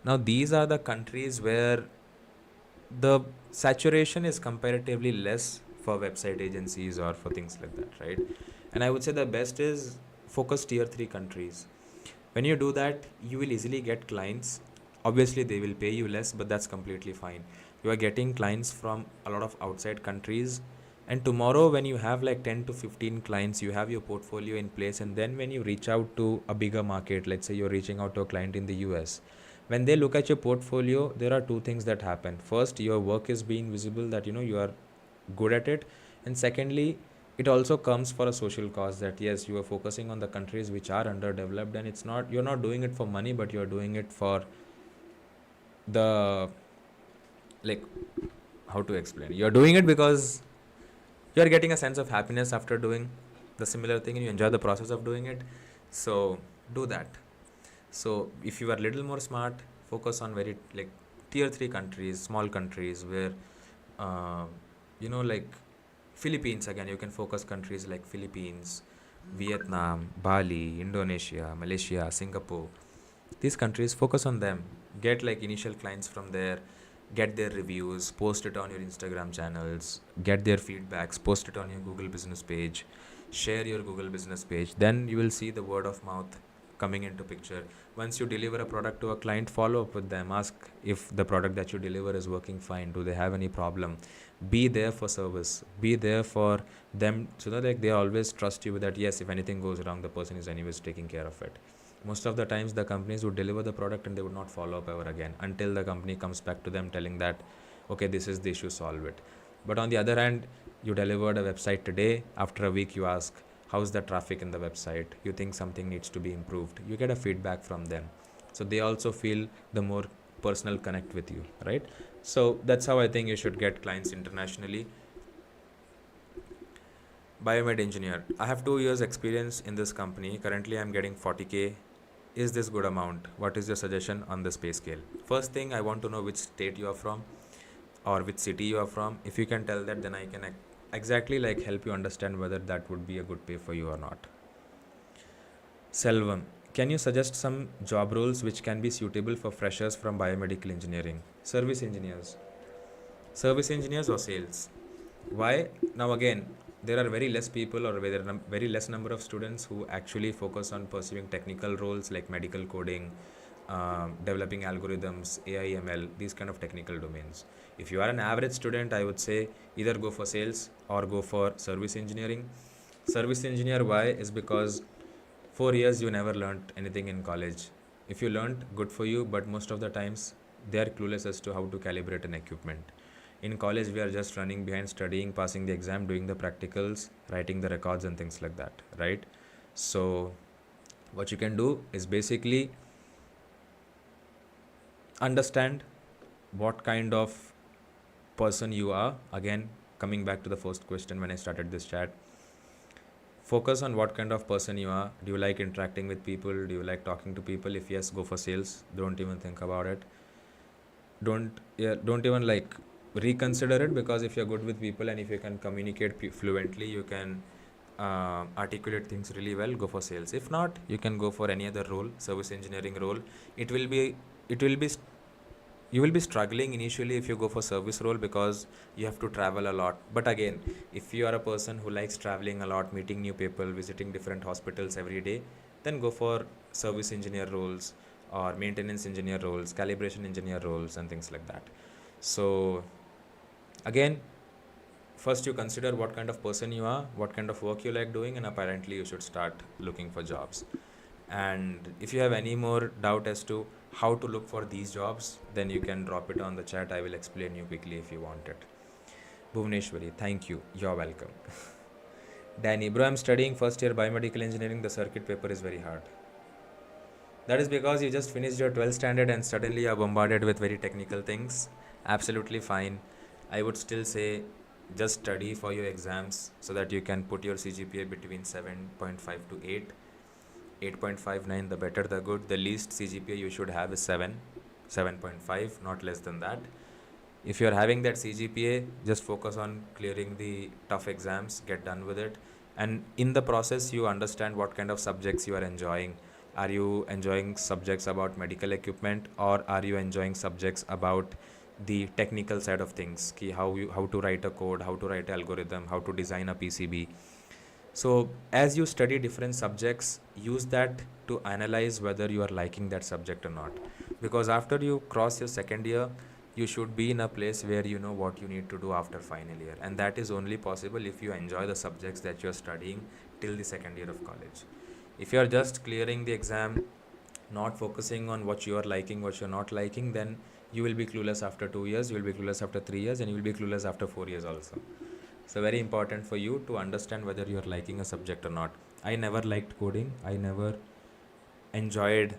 Now, these are the countries where the saturation is comparatively less for website agencies or for things like that, right? And I would say the best is focus tier 3 countries. When you do that, you will easily get clients. Obviously, they will pay you less, but that's completely fine. You are getting clients from a lot of outside countries. And tomorrow, when you have like 10 to 15 clients, you have your portfolio in place. And then when you reach out to a bigger market, let's say you're reaching out to a client in the US, when they look at your portfolio, there are two things that happen. First, your work is being visible, that you are good at it. And secondly, it also comes for a social cause, that yes, you are focusing on the countries which are underdeveloped, and you're not doing it for money, but you're doing it for the, like, how to explain, you're doing it because you're getting a sense of happiness after doing the similar thing and you enjoy the process of doing it. So do that. So if you are a little more smart, focus on very like tier 3 countries, small countries where uh, like Philippines. Again, you can focus countries like Philippines, Vietnam, Bali, Indonesia, Malaysia, Singapore. These countries, focus on them. Get like initial clients from there, get their reviews, post it on your Instagram channels, get their feedbacks, post it on your Google business page, share your Google business page. Then you will see the word of mouth coming into picture. Once you deliver a product to a client, follow up with them, ask if the product that you deliver is working fine, do they have any problem. Be there for service, be there for them, so that like they always trust you with that, yes, if anything goes wrong, the person is anyways taking care of it. Most of the times the companies would deliver the product and they would not follow up ever again until the company comes back to them telling that, okay, this is the issue, solve it. But on the other hand, you delivered a website today, after a week you ask, how's the traffic in the website, you think something needs to be improved, you get a feedback from them. So they also feel the more personal connect with you, right? So that's how I think you should get clients internationally. Biomed engineer, I have 2 years experience in this company, currently I'm getting 40k. Is this good amount? What is your suggestion on this pay scale? First thing, I want to know which state you are from or which city you are from. If you can tell that, then I can exactly like help you understand whether that would be a good pay for you or not. Selvam, can you suggest some job roles which can be suitable for freshers from biomedical engineering? Service engineers or sales? Why? Now again, there are very less people, or very less number of students who actually focus on pursuing technical roles like medical coding, developing algorithms, AI, ML, these kind of technical domains. If you are an average student, I would say either go for sales or go for service engineering. Service engineer, why? Is because 4 years you never learned anything in college. If you learned, good for you, but most of the times they are clueless as to how to calibrate an equipment. In college, we are just running behind, studying, passing the exam, doing the practicals, writing the records and things like that, right? So what you can do is basically understand what kind of person you are. Again, coming back to the first question when I started this chat, Focus on what kind of person you are. Do you like interacting with people? Do you like talking to people? If yes, go for sales. Don't even think about it. Don't even like reconsider it, because if you're good with people and if you can communicate fluently, you can articulate things really well, go for sales. If not, you can go for any other role, service engineering role. It will be you will be struggling initially if you go for service role, because you have to travel a lot. But again, if you are a person who likes traveling a lot, meeting new people, visiting different hospitals every day, then go for service engineer roles or maintenance engineer roles, calibration engineer roles, and things like that. So again, first you consider what kind of person you are, what kind of work you like doing, and apparently you should start looking for jobs. And if you have any more doubt as to how to look for these jobs, then you can drop it on the chat. I will explain you quickly if you want it. Bhuvneshwari, thank you. You're welcome. Danny, bro, I'm studying first year biomedical engineering. The circuit paper is very hard. That is because you just finished your 12th standard and suddenly you are bombarded with very technical things. Absolutely fine. I would still say just study for your exams so that you can put your CGPA between 7.5 to 8. 8.59, the better the good. The least CGPA you should have is 7.5, not less than that. If you're having that CGPA, just focus on clearing the tough exams, get done with it. And in the process, you understand what kind of subjects you are enjoying. Are you enjoying subjects about medical equipment, or are you enjoying subjects about the technical side of things? How to write a code, how to write an algorithm, how to design a PCB. So as you study different subjects, use that to analyze whether you are liking that subject or not. Because after you cross your second year, you should be in a place where you know what you need to do after final year. And that is only possible if you enjoy the subjects that you are studying till the second year of college. If you are just clearing the exam, not focusing on what you are liking, what you're not liking, then you will be clueless after 2 years, you will be clueless after 3 years, and you will be clueless after 4 years also. So very important for you to understand whether you're liking a subject or not. I never liked coding. I never enjoyed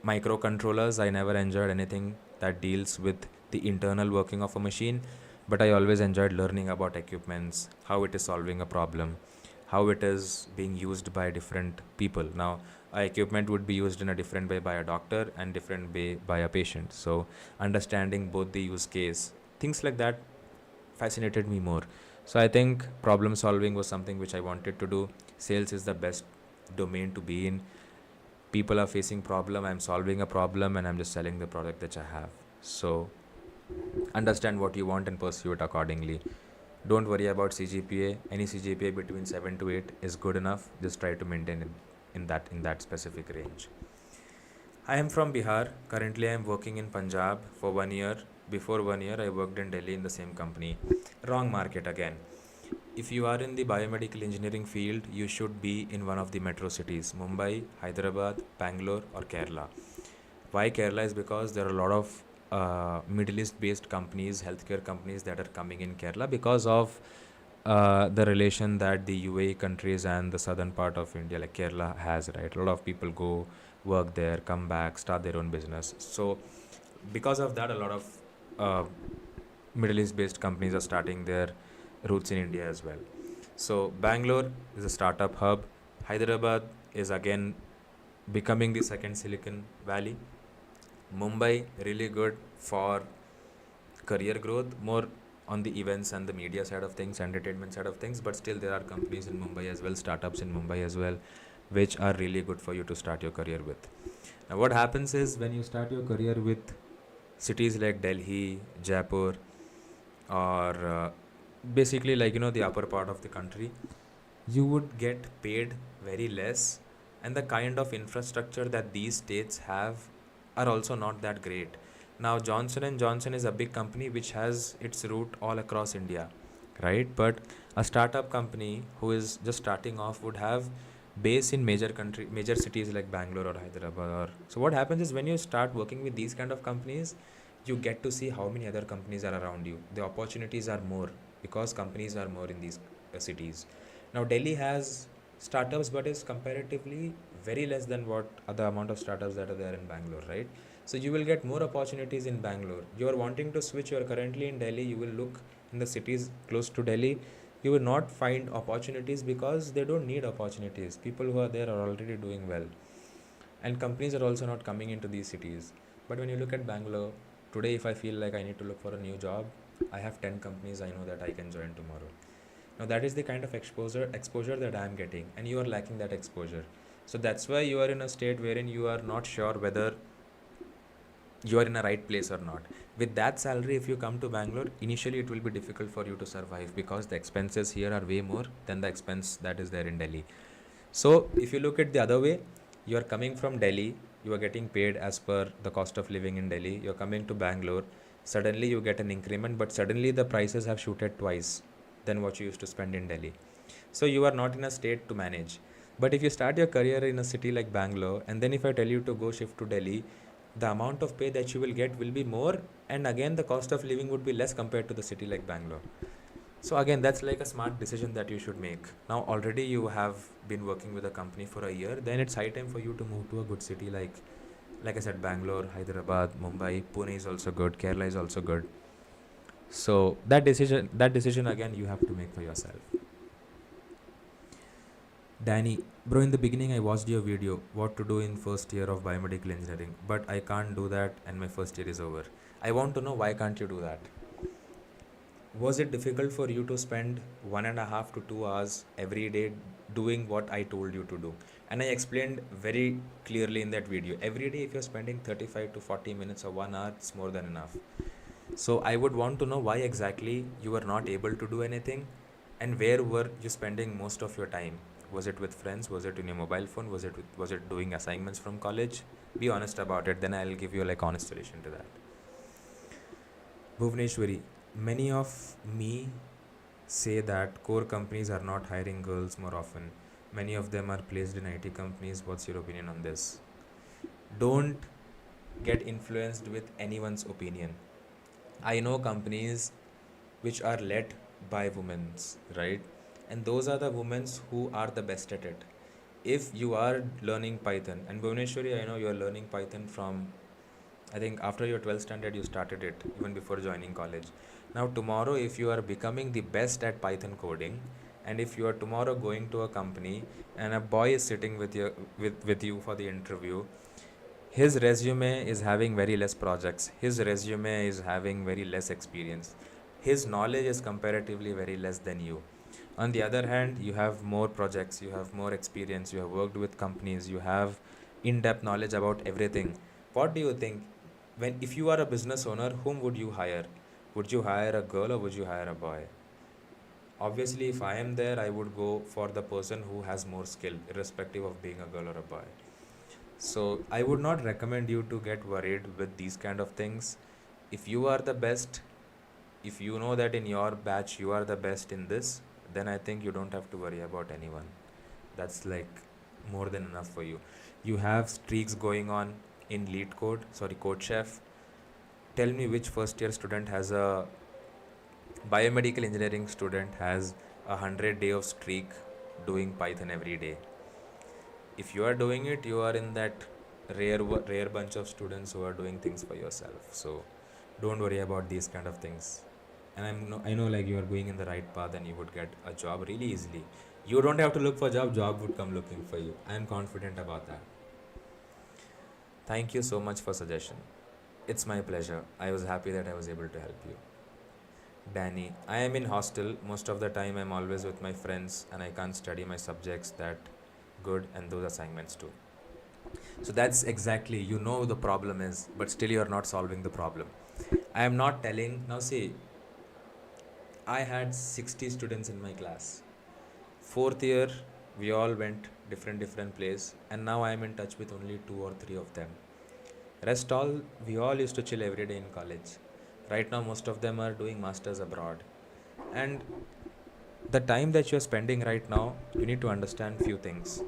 microcontrollers. I never enjoyed anything that deals with the internal working of a machine. But I always enjoyed learning about equipments, how it is solving a problem, how it is being used by different people. Now, a equipment would be used in a different way by a doctor and different way by a patient. So understanding both the use case, things like that fascinated me more. So I think problem solving was something which I wanted to do. Sales is the best domain to be in. People are facing problem, I'm solving a problem, and I'm just selling the product that I have. So understand what you want and pursue it accordingly. Don't worry about CGPA. Any CGPA between 7 to 8 is good enough. Just try to maintain it in that specific range. I am from Bihar. Currently, I am working in Punjab for 1 year. Before 1 year, I worked in Delhi in the same company. Wrong market again. If you are in the biomedical engineering field, you should be in one of the metro cities: Mumbai, Hyderabad, Bangalore, or Kerala. Why Kerala is because there are a lot of Middle East based companies, healthcare companies that are coming in Kerala because of the relation that the UAE countries and the southern part of India, like Kerala, has, right? A lot of people go work there, come back, start their own business. So, because of that, a lot of uh, Middle East based companies are starting their roots in India as well. So, Bangalore is a startup hub. Hyderabad is again becoming the second Silicon Valley. Mumbai, really good for career growth, more on the events and the media side of things, entertainment side of things, but still there are companies in Mumbai as well, startups in Mumbai as well, which are really good for you to start your career with. Now, what happens is when you start your career with cities like Delhi, Jaipur, or basically like the upper part of the country, you would get paid very less, and the kind of infrastructure that these states have are also not that great. Now Johnson and Johnson is a big company which has its root all across India, right? But a startup company who is just starting off would have base in major cities like Bangalore or Hyderabad. Or so what happens is when you start working with these kind of companies, you get to see how many other companies are around you. The opportunities are more because companies are more in these cities. Now Delhi has startups, but is comparatively very less than what other amount of startups that are there in Bangalore, right? So you will get more opportunities in Bangalore. You are wanting to switch. You are currently in Delhi. You will look in the cities close to Delhi. You will not find opportunities because they don't need opportunities. People who are there are already doing well, and companies are also not coming into these cities. But when you look at Bangalore today, if I feel like I need to look for a new job, I have 10 companies I know that I can join tomorrow. Now that is the kind of exposure that I am getting, and you are lacking that exposure. So that's why you are in a state wherein you are not sure whether you are in a right place or not. With that salary, if you come to Bangalore, initially it will be difficult for you to survive because the expenses here are way more than the expense that is there in Delhi. So if you look at the other way, you are coming from Delhi, you are getting paid as per the cost of living in Delhi. You're coming to Bangalore, suddenly you get an increment, but suddenly the prices have shooted twice than what you used to spend in Delhi. So you are not in a state to manage. But if you start your career in a city like Bangalore, and then if I tell you to go shift to Delhi, the amount of pay that you will get will be more, and again the cost of living would be less compared to the city like Bangalore. So again, that's like a smart decision that you should make. Now already you have been working with a company for a year, then it's high time for you to move to a good city like I said, Bangalore, Hyderabad, Mumbai, Pune is also good, Kerala is also good. So that decision again you have to make for yourself. Danny, bro, in the beginning I watched your video, what to do in first year of biomedical engineering, but I can't do that and my first year is over. I want to know why can't you do that? Was it difficult for you to spend 1.5 to 2 hours every day doing what I told you to do? And I explained very clearly in that video. Every day, if you're spending 35 to 40 minutes or 1 hour, it's more than enough. So I would want to know why exactly you were not able to do anything, and where were you spending most of your time? Was it with friends? Was it in your mobile phone? Was it doing assignments from college? Be honest about it. Then I'll give you like honest solution to that. Bhuvneshwari, many of me say that core companies are not hiring girls more often. Many of them are placed in IT companies. What's your opinion on this? Don't get influenced with anyone's opinion. I know companies which are led by women, right? And those are the women who are the best at it. If you are learning Python, and Bhuvneshwari, I know you are learning Python from, I think after your 12th standard you started it, even before joining college. Now tomorrow if you are becoming the best at Python coding, and if you are tomorrow going to a company and a boy is sitting with you for the interview, his resume is having very less projects, his resume is having very less experience, his knowledge is comparatively very less than you. On the other hand, you have more projects, you have more experience, you have worked with companies, you have in-depth knowledge about everything. What do you think, when if you are a business owner, whom would you hire? Would you hire a girl or would you hire a boy? Obviously, if I am there, I would go for the person who has more skill, irrespective of being a girl or a boy. So I would not recommend you to get worried with these kind of things. If you are the best, if you know that in your batch you are the best in this, then I think you don't have to worry about anyone. That's like more than enough for you. You have streaks going on in code chef. Tell me which first year student has a biomedical engineering student has 100 day of streak doing Python every day. If you are doing it, you are in that rare bunch of students who are doing things for yourself. So don't worry about these kind of things. And I know like you are going in the right path and you would get a job really easily. You don't have to look for job would come looking for you. I am confident about that. Thank you so much for suggestion. It's my pleasure. I was happy that I was able to help you. Danny, I am in hostel. Most of the time I'm always with my friends and I can't study my subjects that good and those assignments too. So that's exactly, you know the problem is, but still you're not solving the problem. I am not telling, now see, I had 60 students in my class. Fourth year, we all went different place, and now I am in touch with only 2 or 3 of them. Rest all, we all used to chill every day in college. Right now, most of them are doing masters abroad. And the time that you're spending right now, you need to understand few things.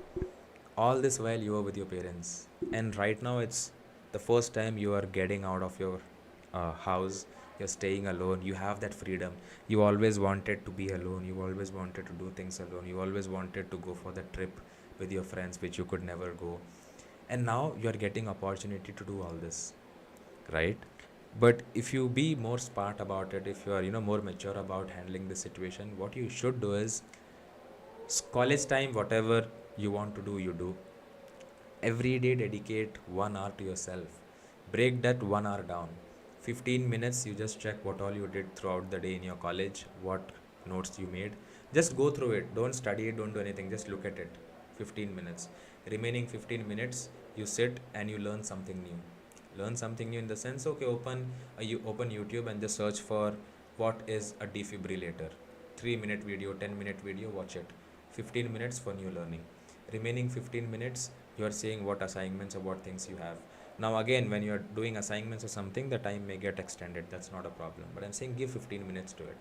All this while you are with your parents, and right now it's the first time you are getting out of your house, you're staying alone, you have that freedom. You always wanted to be alone, you always wanted to do things alone, you always wanted to go for the trip with your friends which you could never go, and now you are getting opportunity to do all this, right? But if you be more smart about it, if you are more mature about handling the situation, what you should do is college time, whatever you want to do, you do. Every day dedicate 1 hour to yourself. Break that 1 hour down. 15 minutes you just check what all you did throughout the day in your college, what notes you made. Just go through it. Don't study it, don't do anything. Just look at it. 15 minutes. Remaining 15 minutes you sit and you learn something new. Learn something new in the sense, okay, you open YouTube and just search for what is a defibrillator. 3-minute video, 10-minute video, watch it. 15 minutes for new learning. Remaining 15 minutes you are seeing what assignments or what things you have. Now again, when you are doing assignments or something, the time may get extended. That's not a problem. But I'm saying give 15 minutes to it.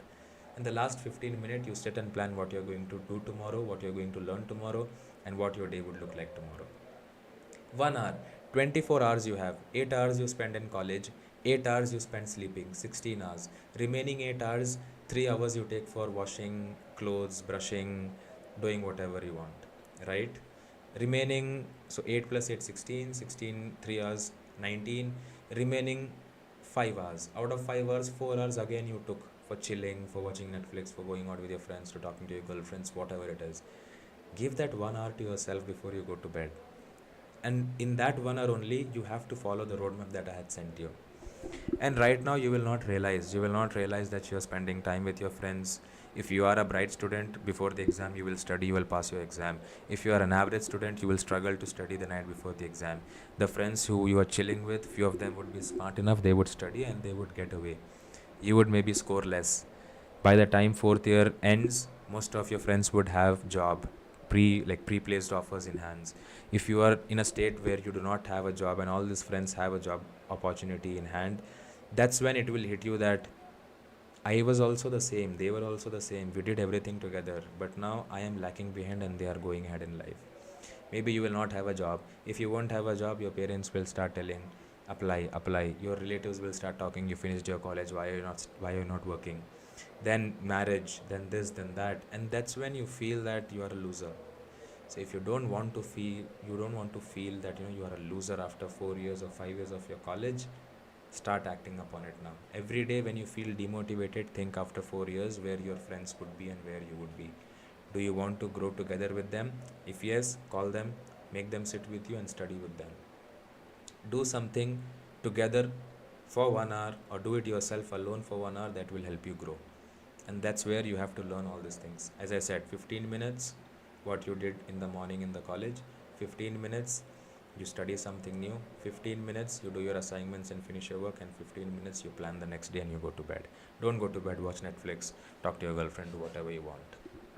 And the last 15 minutes, you sit and plan what you're going to do tomorrow, what you're going to learn tomorrow, and what your day would look like tomorrow. 1 hour, 24 hours you have. 8 hours you spend in college, 8 hours you spend sleeping, 16 hours. Remaining 8 hours, 3 hours you take for washing clothes, brushing, doing whatever you want, right? Remaining, so 8 plus 8, 16, 16, 3 hours, 19. Remaining 5 hours. Out of 5 hours, 4 hours again you took for chilling, for watching Netflix, for going out with your friends, to talking to your girlfriends, whatever it is. Give that 1 hour to yourself before you go to bed. And in that 1 hour only, you have to follow the roadmap that I had sent you. And right now you will not realize that you are spending time with your friends. If you are a bright student, before the exam you will study, you will pass your exam. If you are an average student, you will struggle to study the night before the exam. The friends who you are chilling with, few of them would be smart enough, they would study and they would get away. You would maybe score less. By the time fourth year ends, most of your friends would have job, pre-placed offers in hands. If you are in a state where you do not have a job and all these friends have a job opportunity in hand, that's when it will hit you that I was also the same, they were also the same, we did everything together, but now I am lacking behind and they are going ahead in life. Maybe you will not have a job. If you won't have a job, your parents will start telling, apply. Your relatives will start talking, you finished your college, why are you not working? Then marriage, then this, then that, and that's when you feel that you are a loser. So if you don't want to feel that you are a loser after 4 years or 5 years of your college, start acting upon it now. Every day when you feel demotivated, think after 4 years where your friends would be and where you would be. Do you want to grow together with them? If yes, call them, make them sit with you and study with them. Do something together for 1 hour, or do it yourself alone for 1 hour. That will help you grow. And that's where you have to learn all these things. As I said, 15 minutes what you did in the morning in the college, 15 minutes you study something new, 15 minutes you do your assignments and finish your work, and 15 minutes you plan the next day and you go to bed. Don't go to bed, watch Netflix, talk to your girlfriend, do whatever you want.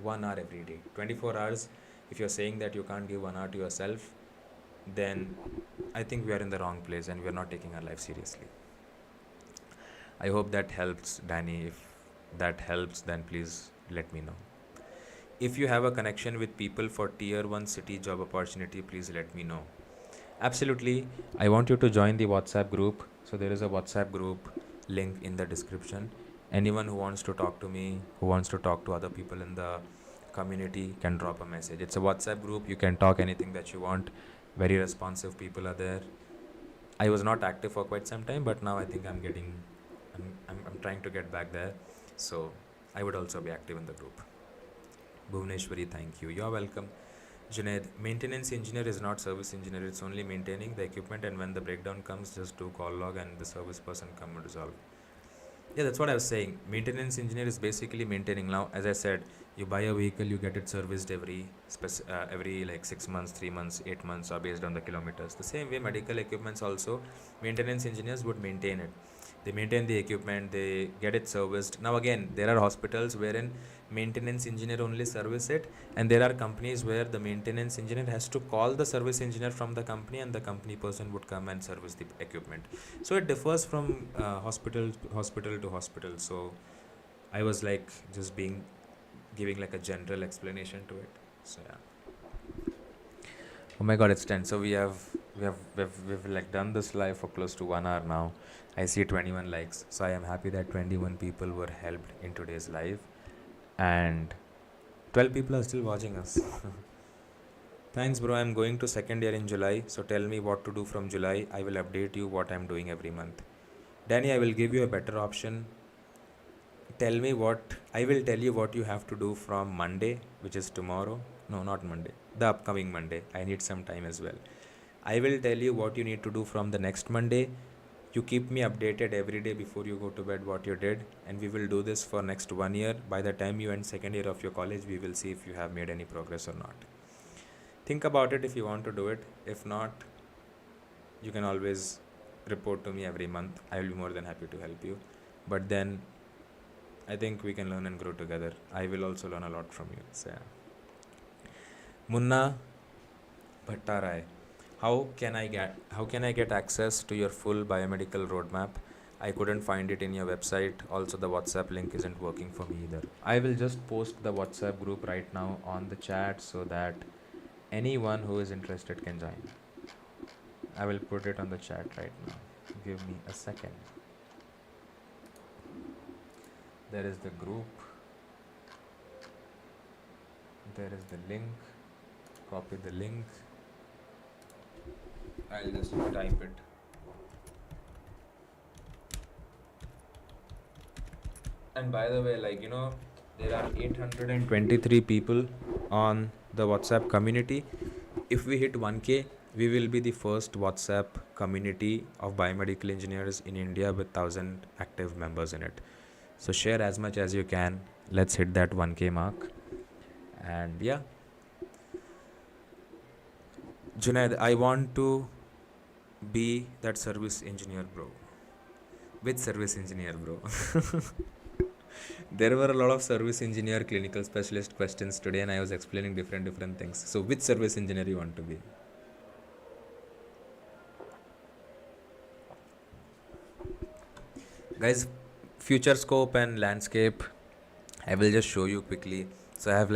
1 hour every day, 24 hours. If you're saying that you can't give 1 hour to yourself, then I think we are in the wrong place and we are not taking our life seriously. I hope that helps, Danny. If that helps, then please let me know. If you have a connection with people for tier 1 city job opportunity, please let me know. Absolutely. I want you to join the WhatsApp group. So there is a WhatsApp group link in the description. Anyone who wants to talk to me, who wants to talk to other people in the community, can drop a message. It's a WhatsApp group. You can talk anything that you want. Very responsive people are there. I was not active for quite some time, but now I think I'm trying to get back there. So I would also be active in the group. Bhuvneshwari, thank you. You're welcome. Junaid, maintenance engineer is not service engineer. It's only maintaining the equipment, and when the breakdown comes, just do call log and the service person come and resolve. Yeah, that's what I was saying. Maintenance engineer is basically maintaining. Now, as I said, you buy a vehicle, you get it serviced every like 6 months, 3 months, 8 months, or based on the kilometers. The same way, medical equipments also, maintenance engineers would maintain it. They maintain the equipment, they get it serviced. Now again, there are hospitals wherein maintenance engineer only service it, and there are companies where the maintenance engineer has to call the service engineer from the company, and the company person would come and service the equipment. So it differs from hospital to hospital. So I was like just giving like a general explanation to it. So yeah. Oh my god, it's 10. So we've like done this live for close to 1 hour now. I see 21 likes. So I am happy that 21 people were helped in today's live, and 12 people are still watching us. Thanks, bro. I'm going to second year in July. So tell me what to do from July. I will update you what I'm doing every month. Danny, I will give you a better option. Tell me what I will tell you what you have to do from Monday, which is tomorrow. No, not Monday. The upcoming Monday. I need some time as well. I will tell you what you need to do from the next Monday. You keep me updated every day before you go to bed what you did, and we will do this for next 1 year. By the time you end second year of your college, we will see if you have made any progress or not. Think about it if you want to do it. If not, you can always report to me every month. I will be more than happy to help you. But then I think we can learn and grow together. I will also learn a lot from you. So, yeah. Munna Bhattarai, how can I get access to your full biomedical roadmap? I couldn't find it in your website. Also, the WhatsApp link isn't working for me either. I will just post the WhatsApp group right now on the chat so that anyone who is interested can join. I will put it on the chat right now. Give me a second. There is the group. There is the link. Copy the link. I'll just type it. And by the way, there are 823 people on the WhatsApp community. If we hit 1K, we will be the first WhatsApp community of biomedical engineers in India with 1,000 active members in it. So share as much as you can. Let's hit that 1K mark. And yeah, Junaid, I want to be that service engineer, bro. Which service engineer, bro? There were a lot of service engineer, clinical specialist questions today, and I was explaining different things. So, which service engineer you want to be? Guys, future scope and landscape, I will just show you quickly. So, I have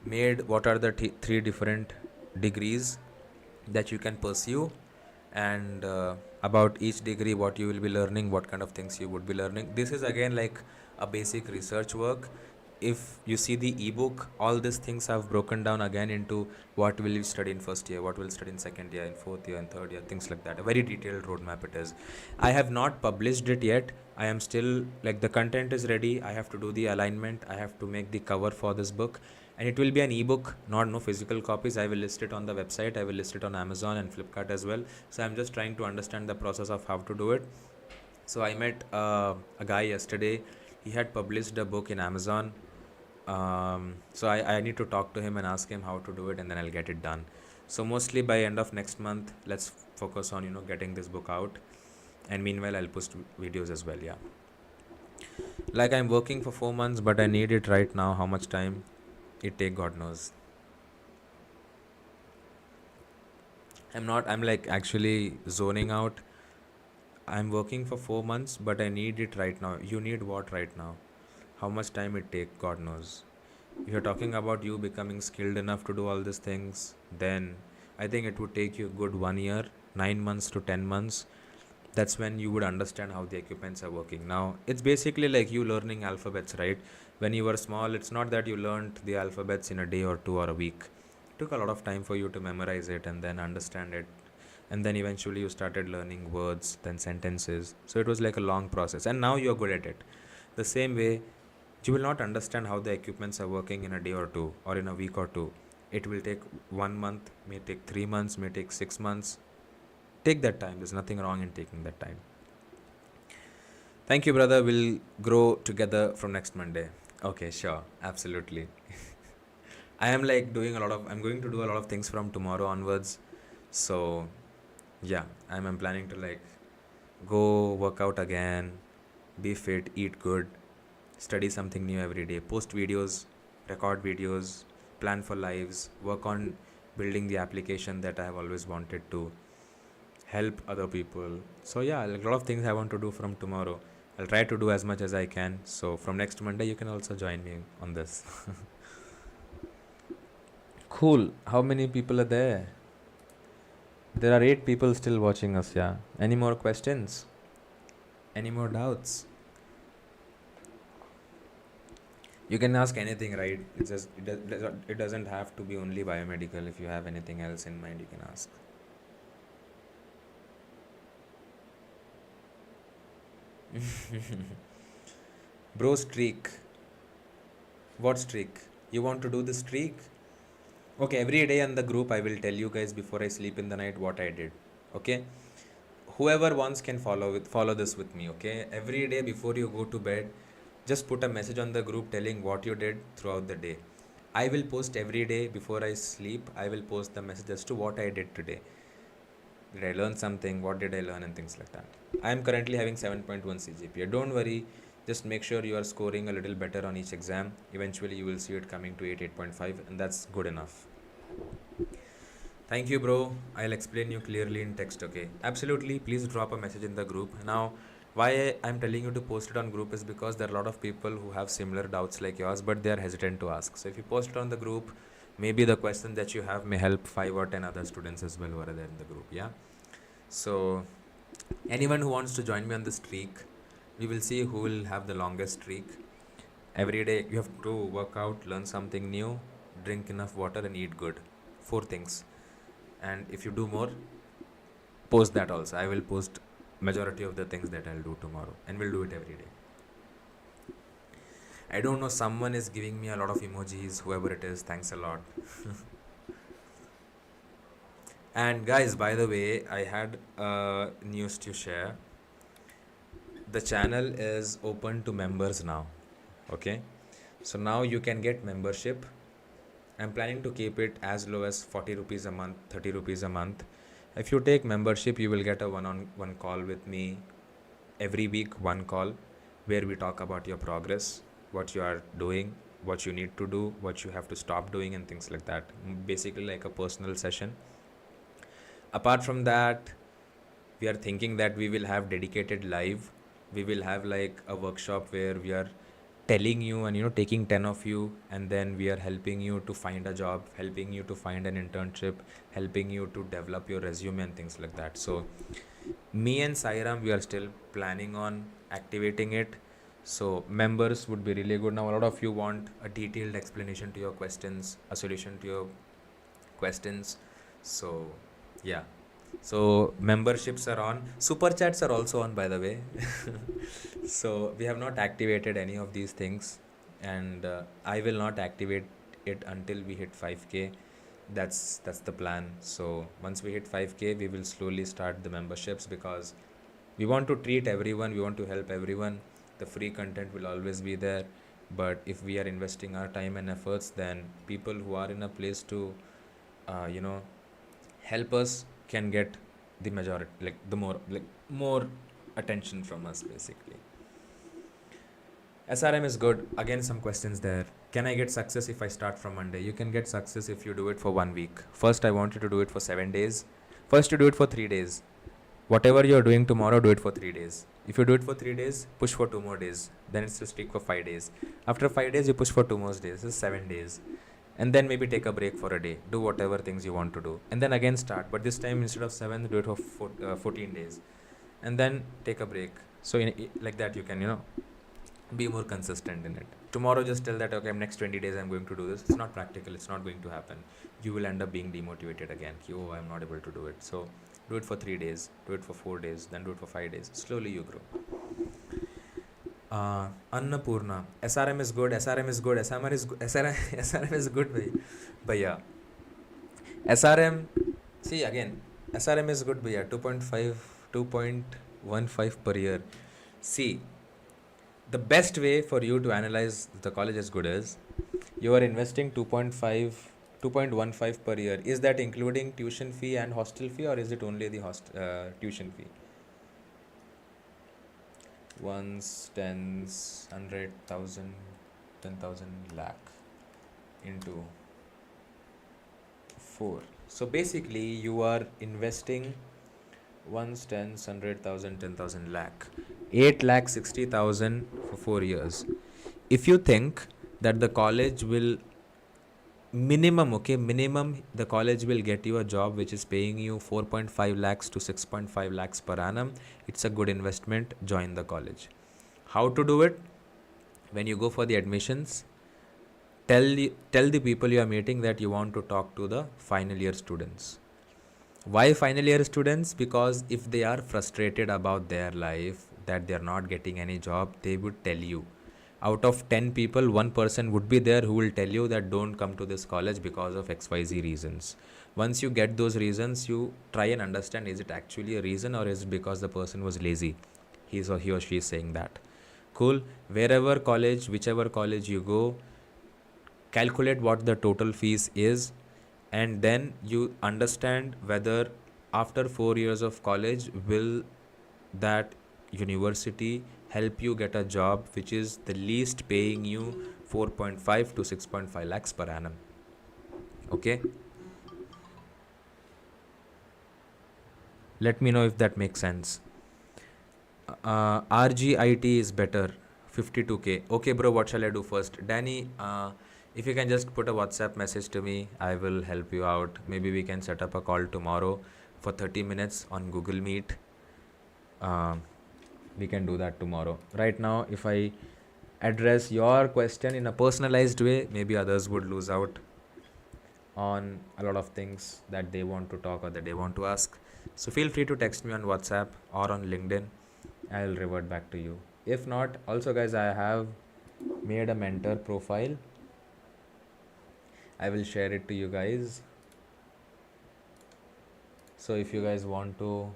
made what are the three different degrees that you can pursue, and about each degree what you will be learning, what kind of things you would be learning. This is again like a basic research work. If you see the ebook, all these things have broken down again into what will you study in first year, what will study in second year, in fourth year, and third year, things like that. A very detailed roadmap it is. I have not published it yet. I am still the content is ready. I have to do the alignment. I have to make the cover for this book, and it will be an ebook, not no physical copies. I will list it on the website. I will list it on Amazon and Flipkart as well. So I'm just trying to understand the process of how to do it. So I met a guy yesterday. He had published a book in Amazon. So I need to talk to him and ask him how to do it, and then I'll get it done. So mostly by end of next month, let's focus on getting this book out, and meanwhile I'll post videos as well. Yeah, I'm working for 4 months, but I need it right now. How much time it take, God knows. I'm actually zoning out. I'm working for 4 months, but I need it right now. You need what right now? How much time it take, God knows. If you're talking about you becoming skilled enough to do all these things, then I think it would take you a good 1 year, 9 months to 10 months. That's when you would understand how the equipments are working. Now, it's basically like you learning alphabets, right? When you were small, it's not that you learned the alphabets in a day or 2 or a week. It took a lot of time for you to memorize it and then understand it. And then eventually you started learning words, then sentences. So it was like a long process. And now you're good at it. The same way, you will not understand how the equipments are working in a day or two or in a week or two. It will take 1 month, may take 3 months, may take 6 months. Take that time. There's nothing wrong in taking that time. Thank you, brother. We'll grow together from next Monday. Okay, sure. Absolutely. I'm going to do a lot of things from tomorrow onwards. So, yeah, I'm planning to go work out again, be fit, eat good, study something new every day, post videos, record videos, plan for lives, work on building the application that I have always wanted to, help other people. So yeah, a lot of things I want to do from tomorrow. I'll try to do as much as I can. So from next Monday, you can also join me on this. Cool. How many people are there? There are 8 people still watching us. Yeah. Any more questions? Any more doubts? You can ask anything, right? It's just it doesn't have to be only biomedical. If you have anything else in mind, you can ask. Bro, streak. What streak? You want to do the streak? Okay, every day in the group, I will tell you guys before I sleep in the night what I did. Okay, whoever wants can follow this with me. Okay, every day before you go to bed, just put a message on the group telling what you did throughout the day. I will post every day before I sleep. I will post the message as to what I did today. Did I learn something? What did I learn? And things like that. I am currently having 7.1 CGPA. Don't worry. Just make sure you are scoring a little better on each exam. Eventually, you will see it coming to 8.5, and that's good enough. Thank you, bro. I'll explain you clearly in text, okay? Absolutely. Please drop a message in the group. Now, why I'm telling you to post it on group is because there are a lot of people who have similar doubts like yours, but they are hesitant to ask. So if you post it on the group, maybe the question that you have may help 5 or 10 other students as well who are there in the group, yeah? So anyone who wants to join me on the streak, we will see who will have the longest streak. Every day you have to work out, learn something new, drink enough water and eat good. 4 things. And if you do more, post that also. I will post majority of the things that I'll do tomorrow, and we'll do it every day. I don't know, someone is giving me a lot of emojis, whoever it is, thanks a lot. And guys, by the way, I had news to share. The channel is open to members now. Okay, so now you can get membership. I'm planning to keep it as low as 40 rupees a month, 30 rupees a month. If you take membership, you will get a one-on-one call with me every week, one call where we talk about your progress, what you are doing, what you need to do, what you have to stop doing, and things like that. Basically, like a personal session. Apart from that, we are thinking that we will have dedicated live. We will have like a workshop where we are telling you and taking 10 of you, and then we are helping you to find a job, helping you to find an internship, helping you to develop your resume and things like that. So me and Sairam, we are still planning on activating it. So members would be really good. Now a lot of you want a detailed explanation to your questions, a solution to your questions. So yeah, so memberships are on, super chats are also on, by the way. So we have not activated any of these things, and I will not activate it until we hit 5k. That's the plan. So once we hit 5k, we will slowly start the memberships, because we want to treat everyone, we want to help everyone. The free content will always be there, but if we are investing our time and efforts, then people who are in a place to help us can get the majority, like the more attention from us, basically. SRM is good. Again, some questions there. Can I get success if I start from Monday? You can get success if you do it for 1 week. First, I want you to do it for 7 days. First, you do it for 3 days. Whatever you're doing tomorrow, do it for 3 days. If you do it for 3 days, push for 2 more days. Then it's to stick for 5 days. After 5 days, you push for 2 more days. This is 7 days. And then maybe take a break for a day. Do whatever things you want to do. And then again start. But this time, instead of 7, do it for 14 days. And then take a break. So like that, you can, be more consistent in it. Tomorrow, just tell that, okay, next 20 days I'm going to do this. It's not practical. It's not going to happen. You will end up being demotivated again. Oh, I'm not able to do it. So do it for 3 days, do it for 4 days, then do it for 5 days. Slowly you grow. Annapurna, SRM is good, SRM is good, SRM is good, SRM is good, bhaiya. SRM, see again, SRM is good, bhaiya, 2.15 per year. See, the best way for you to analyze the college is good is, you are investing 2.15 per year. Is that including tuition fee and hostel fee, or is it only the tuition fee? Once 10, 100,000, 10,000 lakh into 4. So basically you are investing once 10, 100,000, 10,000 lakh, 8,60,000 for 4 years. If you think that the college will minimum the college will get you a job which is paying you 4.5 lakhs to 6.5 lakhs per annum, it's a good investment. Join the college. How to do it? When you go for the admissions, tell the people you are meeting that you want to talk to the final year students. Why final year students? Because if they are frustrated about their life, that they're not getting any job, they would tell you. Out of 10 people, one person would be there who will tell you that don't come to this college because of XYZ reasons. Once you get those reasons, you try and understand, is it actually a reason or is it because the person was lazy? He or she is saying that. Cool. Wherever college, whichever college you go, calculate what the total fees is, and then you understand whether after 4 years of college will that university help you get a job which is the least paying you 4.5 to 6.5 lakhs per annum. Okay, let me know if that makes sense. RGIT is better, 52k. Okay bro, what shall I do first? Danny, if you can just put a WhatsApp message to me, I will help you out. Maybe we can set up a call tomorrow for 30 minutes on Google Meet. We can do that tomorrow. Right now, if I address your question in a personalized way, maybe others would lose out on a lot of things that they want to talk or that they want to ask. So feel free to text me on WhatsApp or on LinkedIn. I'll revert back to you. If not, also guys, I have made a mentor profile. I will share it to you guys. So if you guys want to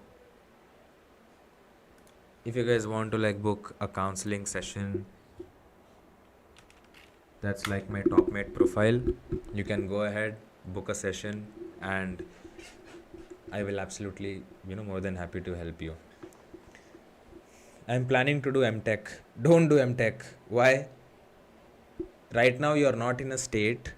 like book a counseling session, that's like my top mate profile. You can go ahead, book a session, and I will absolutely, more than happy to help you. I'm planning to do MTech. Don't do MTech. Why? Right now you are not in a state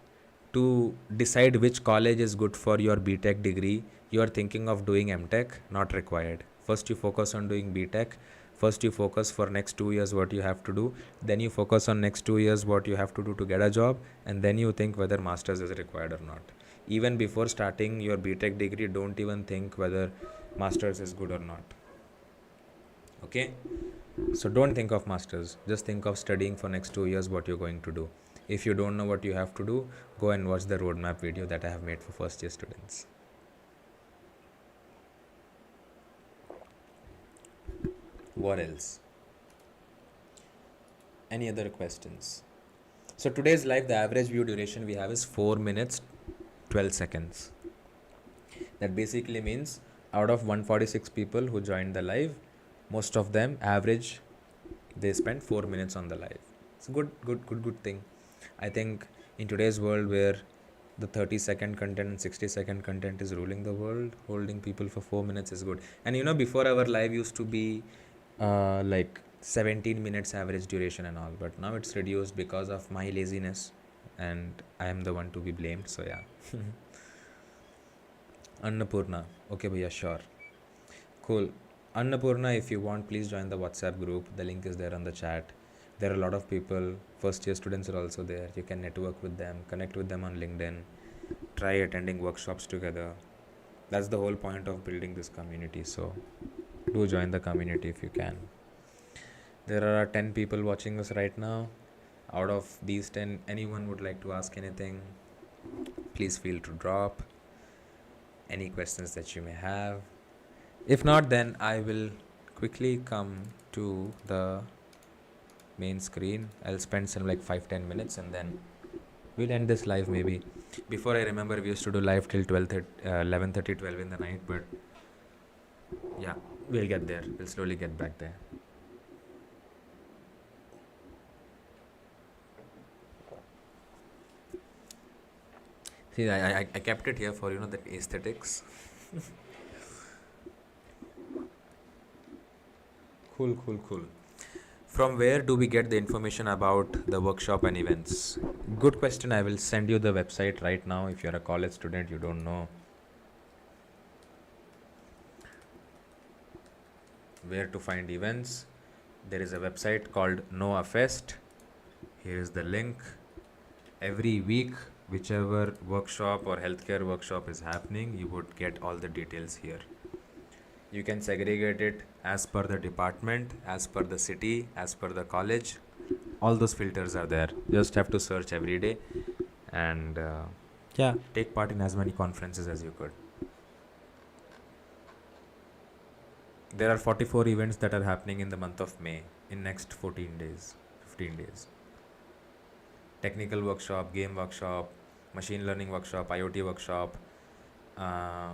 to decide which college is good for your BTech degree. You are thinking of doing MTech, not required. First you focus on doing BTech. First you focus for next 2 years what you have to do. Then you focus on next 2 years what you have to do to get a job. And then you think whether masters is required or not. Even before starting your BTech degree, don't even think whether masters is good or not. Okay? So don't think of masters. Just think of studying for next 2 years what you're going to do. If you don't know what you have to do, go and watch the roadmap video that I have made for first year students. What else? Any other questions? So today's live, the average view duration we have is 4 minutes 12 seconds. That basically means out of 146 people who joined the live, most of them average they spend 4 minutes on the live. It's a good thing. I think in today's world where the 30-second content and 60-second content is ruling the world, holding people for 4 minutes is good. And before our live used to be like 17 minutes average duration and all, but now it's reduced because of my laziness and I am the one to be blamed. So yeah. Annapurna. Okay bhaiya, sure. Cool. Annapurna, if you want, please join the WhatsApp group. The link is there on the chat. There are a lot of people, first year students are also there. You can network with them, connect with them on LinkedIn, try attending workshops together. That's the whole point of building this community. So do join the community if you can. There are 10 people watching us right now. Out of these 10, anyone would like to ask anything, please feel to drop any questions that you may have. If not, then I will quickly come to the main screen. I'll spend some like 5-10 minutes and then we'll end this live maybe. Before I remember, we used to do live till 11:30, 12 in the night, but yeah, we'll get there. We'll slowly get back there. See, I kept it here for, the aesthetics. Cool. From where do we get the information about the workshop and events? Good question. I will send you the website right now. If you're a college student, you don't know where to find events. There is a website called Noah Fest. Here is the link. Every week, whichever workshop or healthcare workshop is happening, you would get all the details here. You can segregate it as per the department, as per the city, as per the college. All those filters are there. You just have to search every day and take part in as many conferences as you could. There are 44 events that are happening in the month of May in next 14 days, 15 days. Technical workshop, game workshop, machine learning workshop, IoT workshop, uh,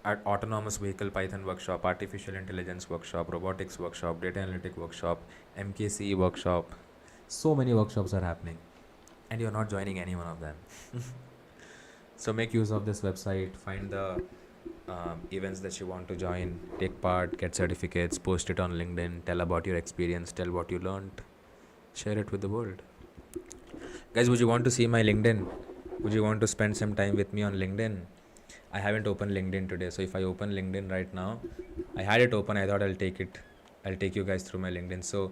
autonomous vehicle Python workshop, artificial intelligence workshop, robotics workshop, data analytic workshop, MKCE workshop. So many workshops are happening, and you're not joining any one of them. So make use of this website, find the events that you want to join, take part, get certificates, post it on LinkedIn, tell about your experience, tell what you learned, share it with the world. Guys, would you want to see my LinkedIn? Would you want to spend some time with me on LinkedIn? I haven't opened LinkedIn today, so if I open LinkedIn right now, I had it open, I thought I'll take you guys through my LinkedIn. So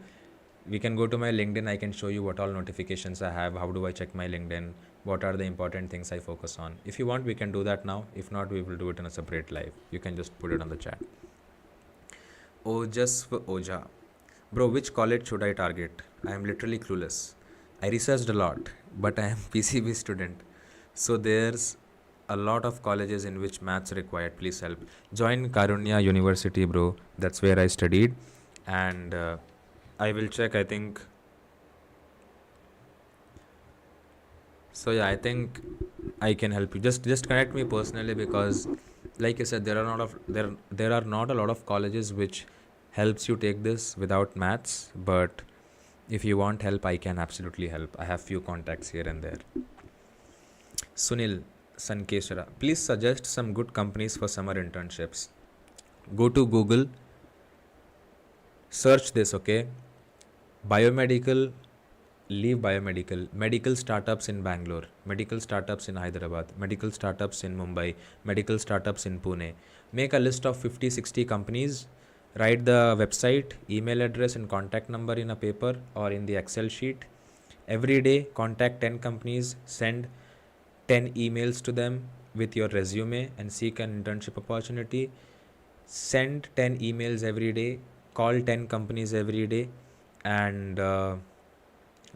we can go to my LinkedIn, I can show you what all notifications I have, how do I check my LinkedIn, what are the important things I focus on. If you want, we can do that now. If not, we will do it in a separate live. You can just put it on the chat. Ojas for Oja. Bro, which college should I target? I am literally clueless. I researched a lot, but I am PCB student. So there's a lot of colleges in which maths required. Please help. Join Karunya University, bro. That's where I studied. And I will check, I think. So yeah, I think I can help you. Just connect me personally, because like I said, there are not a lot of colleges which helps you take this without maths, but if you want help, I can absolutely help. I have few contacts here and there. Sunil Sankeshara, please suggest some good companies for summer internships. Go to Google, search this, okay? Biomedical, leave biomedical, medical startups in Bangalore, medical startups in Hyderabad, medical startups in Mumbai, medical startups in Pune. Make a list of 50-60 companies, write the website, email address and contact number in a paper or in the Excel sheet. Every day contact 10 companies, send 10 emails to them with your resume and seek an internship opportunity. Send 10 emails every day, call 10 companies every day, and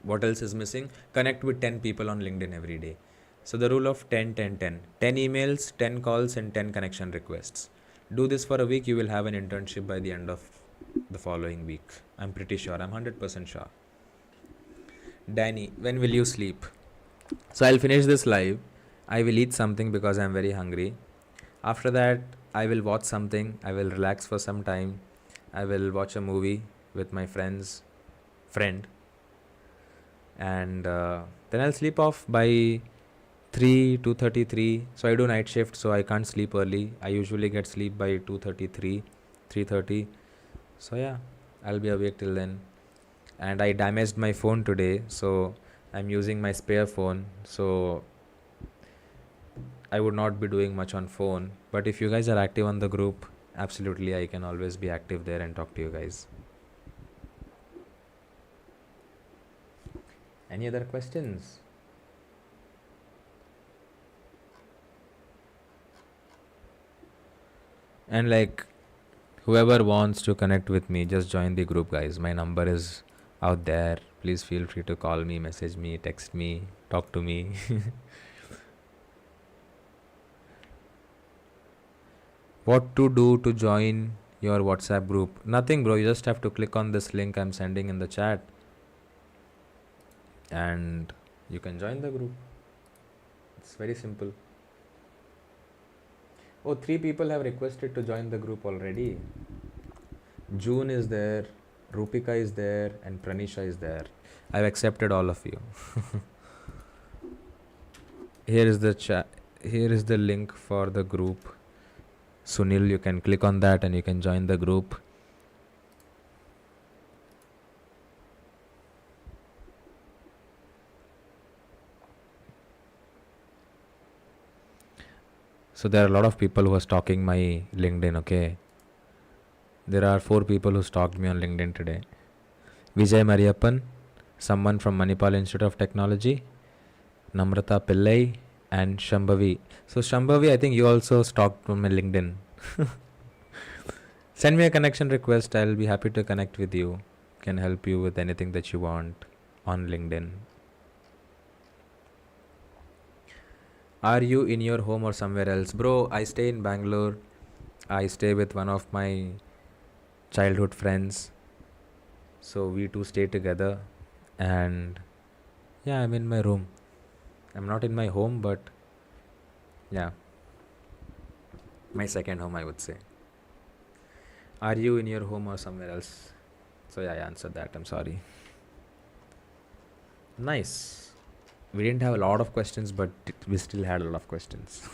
what else is missing? Connect with 10 people on LinkedIn every day. So the rule of 10 10 10, 10 emails, 10 calls and 10 connection requests. Do this for a week, you will have an internship by the end of the following week. I'm pretty sure, I'm 100% sure. Danny, when will you sleep? So I'll finish this live. I will eat something because I'm very hungry. After that, I will watch something. I will relax for some time. I will watch a movie with my friend, and then I'll sleep off by 2:33. So I do night shift, so I can't sleep early. I usually get sleep by 2:33, 3:30. So yeah, I'll be awake till then. And I damaged my phone today, so I'm using my spare phone. So I would not be doing much on phone. But if you guys are active on the group, absolutely, I can always be active there and talk to you guys. Any other questions? And like, whoever wants to connect with me, just join the group, guys. My number is out there. Please feel free to call me, message me, text me, talk to me. What to do to join your WhatsApp group? Nothing, bro. You just have to click on this link I'm sending in the chat, and you can join the group. It's very simple. Oh, 3 people have requested to join the group already. June is there, Rupika is there, and Pranisha is there. I've accepted all of you. Here is the chat. Here is the link for the group. Sunil, you can click on that and you can join the group. So there are a lot of people who are stalking my LinkedIn, okay? There are 4 people who stalked me on LinkedIn today. Vijay Mariappan, someone from Manipal Institute of Technology, Namrata Pillai, and Shambhavi. So Shambhavi, I think you also stalked on my LinkedIn. Send me a connection request. I'll be happy to connect with you. Can help you with anything that you want on LinkedIn. Are you in your home or somewhere else? Bro, I stay in Bangalore. I stay with one of my childhood friends. So we two stay together, and yeah, I'm in my room. I'm not in my home, but yeah, my second home, I would say. Are you in your home or somewhere else? So yeah, I answered that. I'm sorry. Nice. We didn't have a lot of questions, but we still had a lot of questions.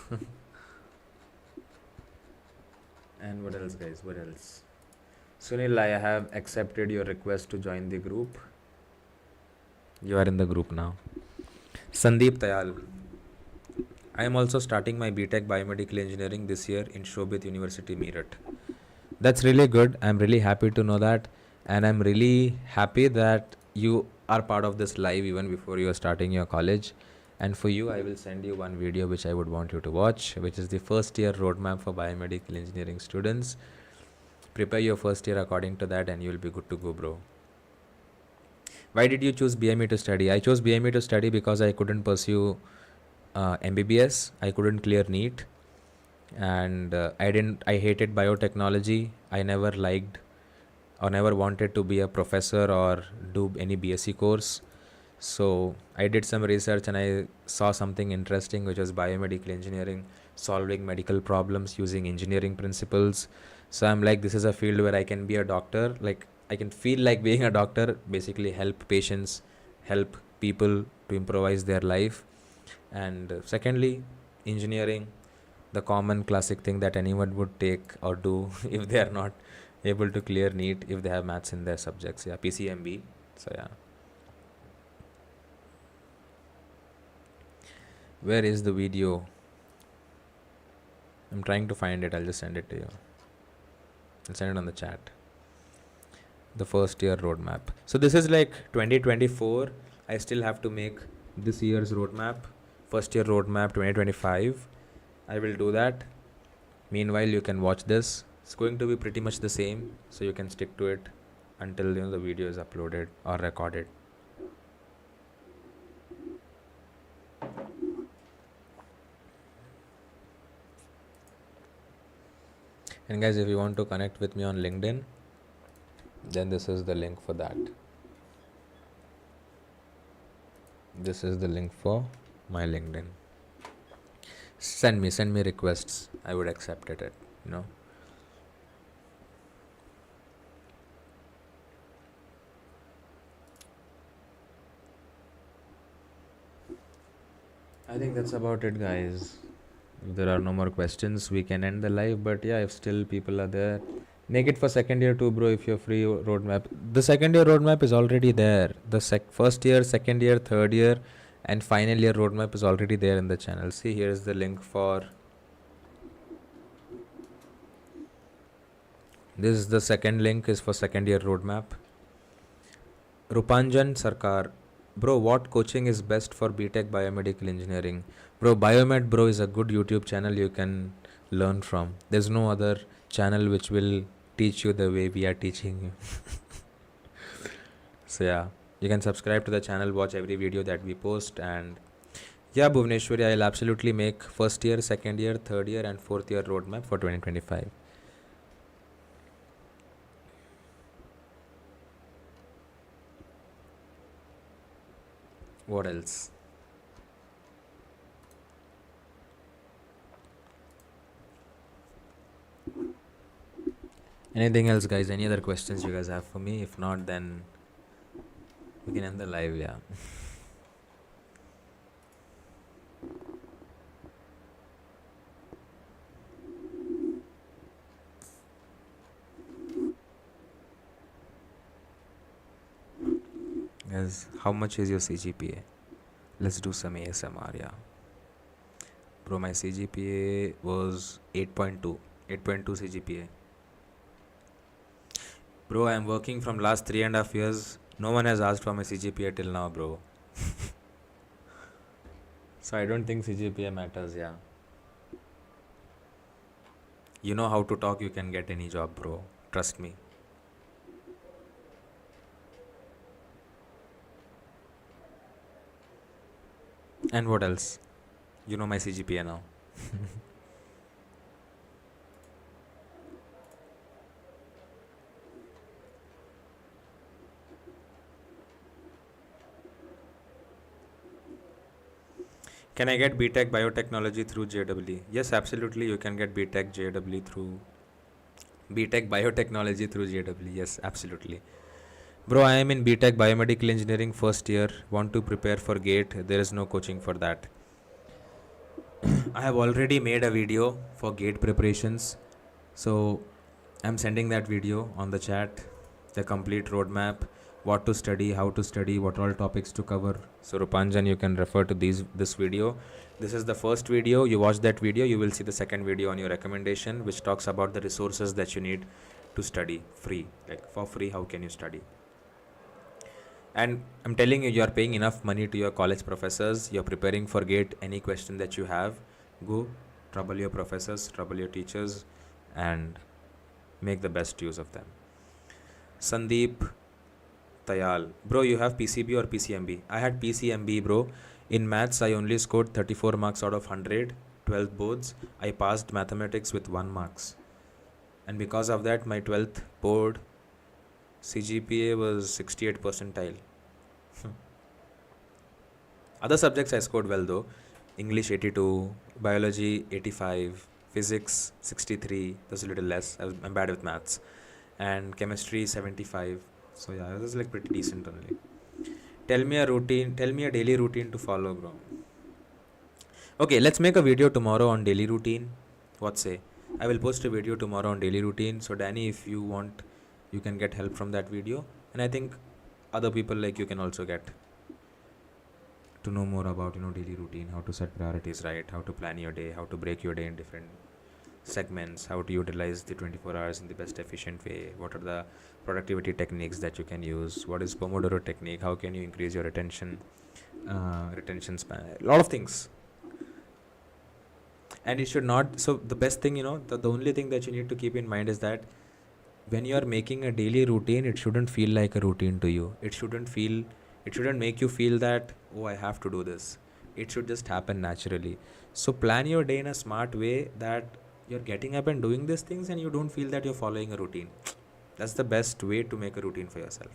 And what else, guys? What else? Sunil, I have accepted your request to join the group. You are in the group now. Sandeep Tayal. I am also starting my BTech Biomedical Engineering this year in Shobit University, Meerut. That's really good. I'm really happy to know that. And I'm really happy that you are part of this live even before you are starting your college. And for you, I will send you one video which I would want you to watch, which is the first year roadmap for biomedical engineering students. Prepare your first year according to that, and you will be good to go, bro. Why did you choose BME to study? I chose BME to study because I couldn't pursue MBBS. I couldn't clear NEET, and I hated biotechnology. I never liked or never wanted to be a professor or do any BSc course. So I did some research and I saw something interesting, which was biomedical engineering, solving medical problems using engineering principles. So I'm like, this is a field where I can be a doctor. Like, I can feel like being a doctor, basically help patients, help people to improvise their life. And secondly, engineering, the common classic thing that anyone would take or do if they are not able to clear NEET, if they have maths in their subjects. Yeah, PCMB. So yeah. Where is the video? I'm trying to find it. I'll just send it to you. I'll send it on the chat. The first year roadmap. So this is like 2024. I still have to make this year's roadmap. First year roadmap 2025. I will do that. Meanwhile, you can watch this. It's going to be pretty much the same. So you can stick to it until the video is uploaded or recorded. And guys, if you want to connect with me on LinkedIn, then this is the link for that. This is the link for my LinkedIn. Send me requests. I would accept it, you know. I think that's about it, guys. If there are no more questions, we can end the live. But yeah, if still people are there, make it for second year too, bro. If you're free, roadmap. The second year roadmap is already there. The first year, second year, third year, and final year roadmap is already there in the channel. See, here's the link for. This is the second link is for second year roadmap. Rupanjan Sarkar. Bro, what coaching is best for BTech Biomedical Engineering? Bro, Biomed Bro is a good YouTube channel you can learn from. There's no other channel which will teach you the way we are teaching you. So yeah, you can subscribe to the channel, watch every video that we post, and yeah, Bhuvneshwari, I'll absolutely make first year, second year, third year, and fourth year roadmap for 2025. What else? Anything else, guys? Any other questions you guys have for me? If not, then we can end the live. Yeah. Guys, how much is your CGPA? Let's do some ASMR. Yeah. Bro, my CGPA was 8.2. 8.2 CGPA. Bro, I am working from last 3.5 years. No one has asked for my CGPA till now, bro. So I don't think CGPA matters, yeah. You know how to talk, you can get any job, bro. Trust me. And what else? You know my CGPA now. Can I get BTech Biotechnology through JEE? Yes, absolutely. You can get BTech JEE through BTech Biotechnology through JEE. Yes, absolutely. Bro, I am in BTech Biomedical Engineering first year. Want to prepare for GATE? There is no coaching for that. I have already made a video for GATE preparations. So I'm sending that video on the chat. The complete roadmap, what to study, how to study, what all topics to cover. So Rupanjan, you can refer to this video. This is the first video. You watch that video, you will see the second video on your recommendation, which talks about the resources that you need to study free. Like for free, how can you study? And I'm telling you, you are paying enough money to your college professors. You're preparing for GATE. Any question that you have, go trouble your professors, trouble your teachers, and make the best use of them. Sandeep Tayal, bro, you have PCB or PCMB? I had PCMB, bro. In maths, I only scored 34 marks out of 100, 12 boards. I passed mathematics with 1 marks. And because of that, my 12th board CGPA was 68 percentile. Other subjects I scored well though. English 82, biology 85, physics 63, that's a little less. I'm bad with maths. And chemistry 75. So yeah, it was like pretty decent only. Tell me a daily routine to follow, bro. Okay, let's make a video tomorrow on daily routine. What say? I will post a video tomorrow on daily routine. So Danny, if you want, you can get help from that video. And I think other people like you can also get to know more about, daily routine, how to set priorities right, how to plan your day, how to break your day in different segments, how to utilize the 24 hours in the best efficient way, what are the productivity techniques that you can use, what is Pomodoro technique, how can you increase your retention span, a lot of things. And it should not, so the best thing, the only thing that you need to keep in mind is that when you are making a daily routine, it shouldn't feel like a routine to you. It shouldn't make you feel that, oh, I have to do this. It should just happen naturally. So plan your day in a smart way that you're getting up and doing these things and you don't feel that you're following a routine. That's the best way to make a routine for yourself.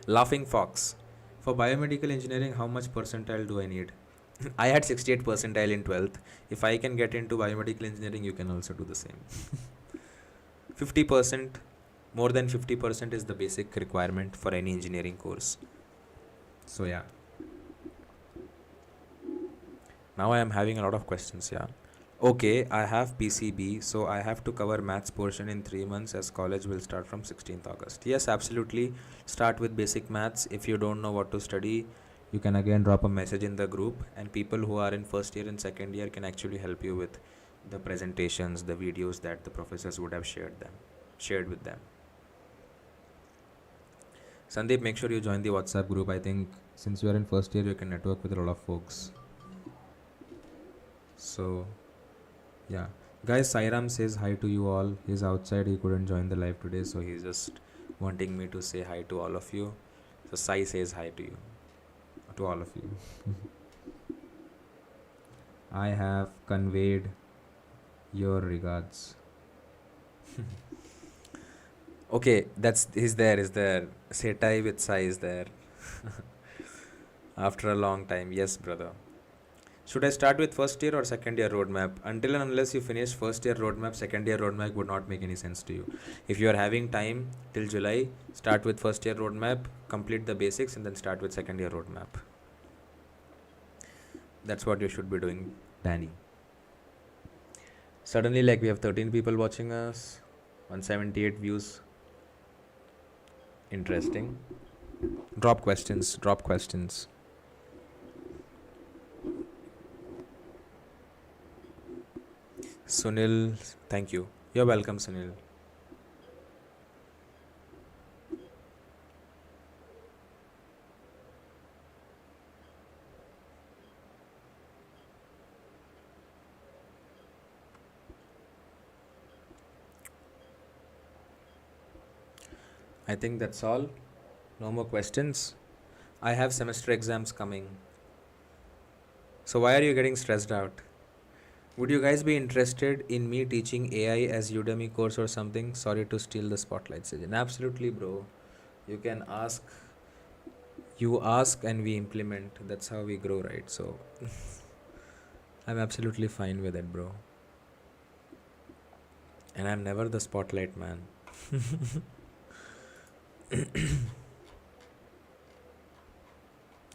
Laughing Fox. For biomedical engineering, how much percentile do I need? I had 68 percentile in 12th. If I can get into biomedical engineering, you can also do the same. 50%, more than 50% is the basic requirement for any engineering course. So yeah. Now I am having a lot of questions, yeah. Okay, I have PCB, so I have to cover maths portion in 3 months as college will start from 16th August. Yes, absolutely. Start with basic maths. If you don't know what to study, you can again drop a message in the group, and people who are in first year and second year can actually help you with the presentations, the videos that the professors would have shared with them. Sandeep, make sure you join the WhatsApp group. I think since you are in first year, you can network with a lot of folks. So yeah, guys, Sairam says hi to you all. He's outside, he couldn't join the live today, so he's just wanting me to say hi to all of you. So Sai says hi to you, to all of you. I have conveyed your regards. Okay, he's there. Setai with Sai is there. After a long time, yes, brother. Should I start with first year or second year roadmap? Until and unless you finish first year roadmap, second year roadmap would not make any sense to you. If you are having time till July, start with first year roadmap, complete the basics, and then start with second year roadmap. That's what you should be doing, Danny. Suddenly, we have 13 people watching us, 178 views. Interesting. Drop questions. Sunil, thank you. You're welcome, Sunil. I think that's all. No more questions. I have semester exams coming. So why are you getting stressed out? Would you guys be interested in me teaching AI as Udemy course or something? Sorry to steal the spotlight, Sajjan. Absolutely, bro. You can ask You ask and we implement. That's how we grow, right? So I'm absolutely fine with it, bro. And I'm never the spotlight man.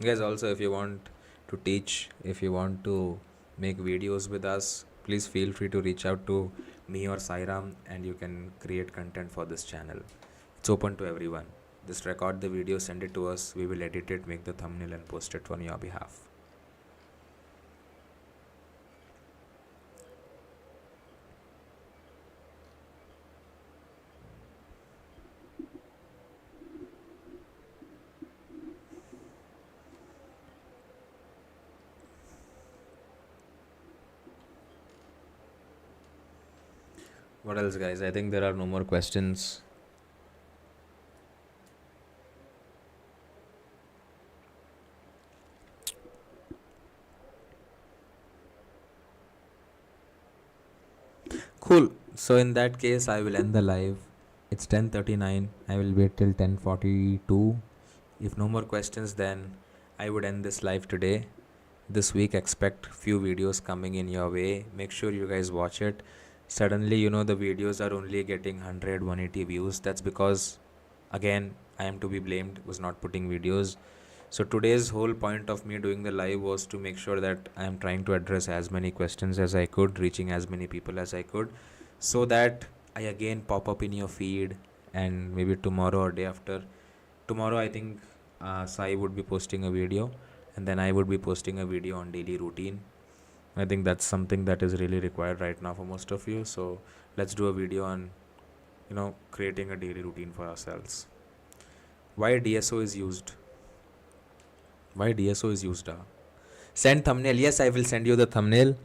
Guys, also, if you want to teach, if you want to make videos with us, please feel free to reach out to me or Sairam and you can create content for this channel. It's open to everyone. Just record the video, send it to us. We will edit it, make the thumbnail, and post it on your behalf. What else, guys? I think there are no more questions. Cool. So in that case, I will end the live. It's 10:39. I will wait till 10:42. If no more questions, then I would end this live today. This week, expect few videos coming in your way. Make sure you guys watch it. Suddenly, the videos are only getting 100, 180 views. That's because, again, I am to be blamed, was not putting videos. So today's whole point of me doing the live was to make sure that I am trying to address as many questions as I could, reaching as many people as I could, so that I again pop up in your feed. And maybe tomorrow or day after tomorrow, I think Sai would be posting a video, and then I would be posting a video on daily routine. I think that's something that is really required right now for most of you. So let's do a video on creating a daily routine for ourselves. Why DSO is used? Why DSO is used? Send thumbnail. Yes, I will send you the thumbnail.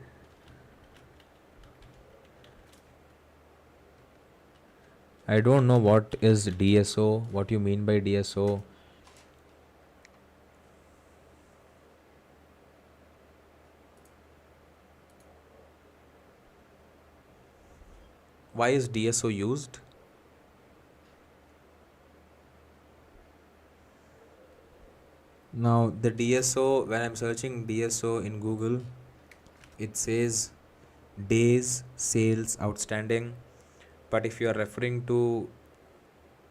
I don't know what is DSO. What you mean by DSO? Why is DSO used? Now the DSO, when I'm searching DSO in Google, it says days sales outstanding. But if you are referring to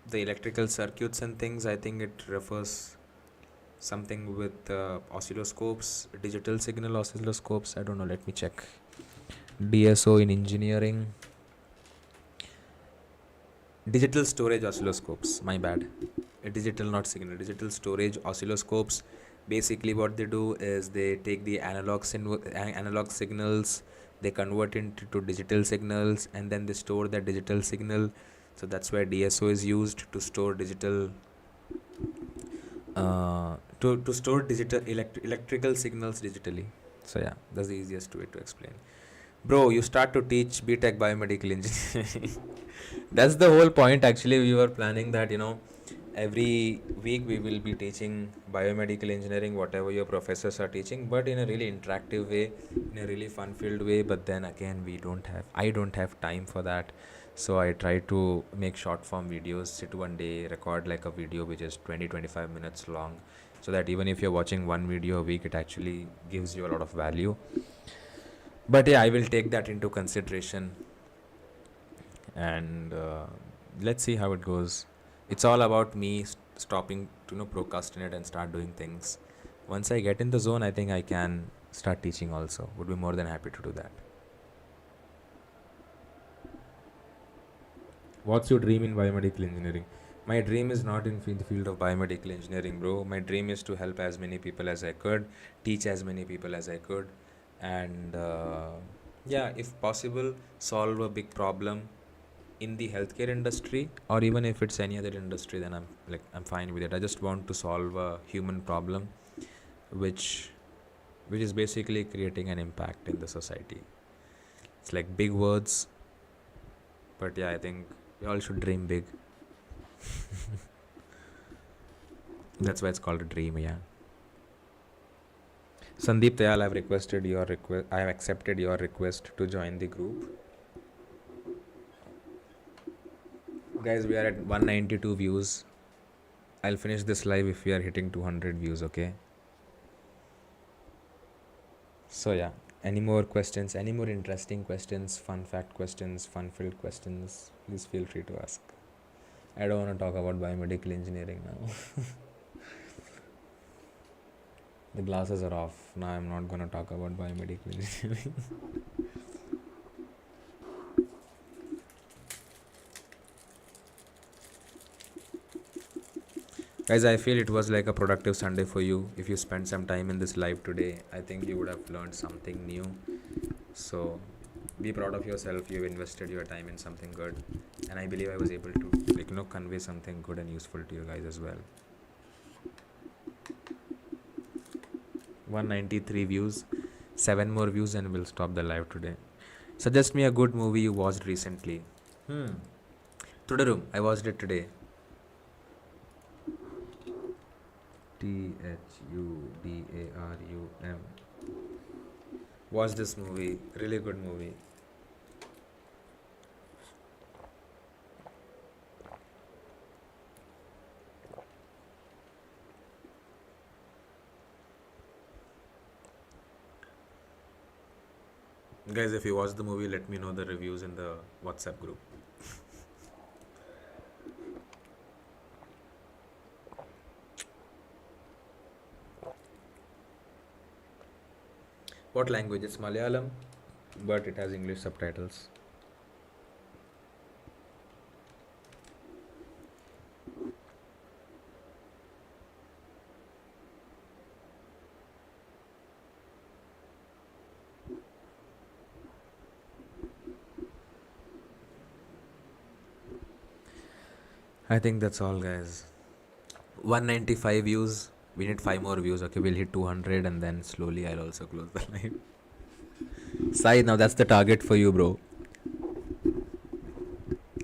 the electrical circuits and things, I think it refers something with oscilloscopes, digital signal oscilloscopes. I don't know, let me check. DSO in engineering. Digital storage oscilloscopes, my bad. Digital, not signal, digital storage oscilloscopes. Basically what they do is they take the analog signals, they convert it to digital signals, and then they store that digital signal. So that's why DSO is used to store digital to store digital electrical signals digitally. So yeah, that's the easiest way to explain. Bro, you start to teach BTech biomedical engineering. That's the whole point. Actually, we were planning that every week we will be teaching biomedical engineering, whatever your professors are teaching, but in a really interactive way, in a really fun filled way. But then again, I don't have time for that. So I try to make short form videos, sit one day, record like a video which is 20-25 minutes long, so that even if you're watching one video a week, it actually gives you a lot of value. But yeah, I will take that into consideration, and let's see how it goes. It's all about me stopping to procrastinate and start doing things. Once I get in the zone, I think I can start teaching also. Would be more than happy to do that. What's your dream in biomedical engineering? My dream is not in the field of biomedical engineering, bro. My dream is to help as many people as I could, teach as many people as I could, and yeah, if possible, solve a big problem in the healthcare industry, or even if it's any other industry, then I'm fine with it. I just want to solve a human problem, which is basically creating an impact in the society. It's like big words, but yeah, I think we all should dream big. That's why it's called a dream. Yeah. Sandeep Tayal, I have accepted your request to join the group. Guys, we are at 192 views. I'll finish this live if we are hitting 200 views, okay? So yeah, any more questions, any more interesting questions, fun fact questions, fun filled questions, please feel free to ask. I don't want to talk about biomedical engineering now. The glasses are off. Now I'm not going to talk about biomedical engineering. Guys, I feel it was like a productive Sunday for you. If you spent some time in this live today, I think you would have learned something new. So be proud of yourself. You've invested your time in something good, and I believe I was able to convey something good and useful to you guys as well. 193 views, 7 more views, and we'll stop the live today. Suggest me a good movie you watched recently. Today Room. I watched it today. THUDARUM. Watch this movie. Really good movie. Guys, if you watch the movie, let me know the reviews in the WhatsApp group. What language? It's Malayalam, but it has English subtitles. I think that's all, guys. 195 views. We need 5 more views. Okay, we'll hit 200 and then slowly I'll also close the live. Sai, now that's the target for you, bro.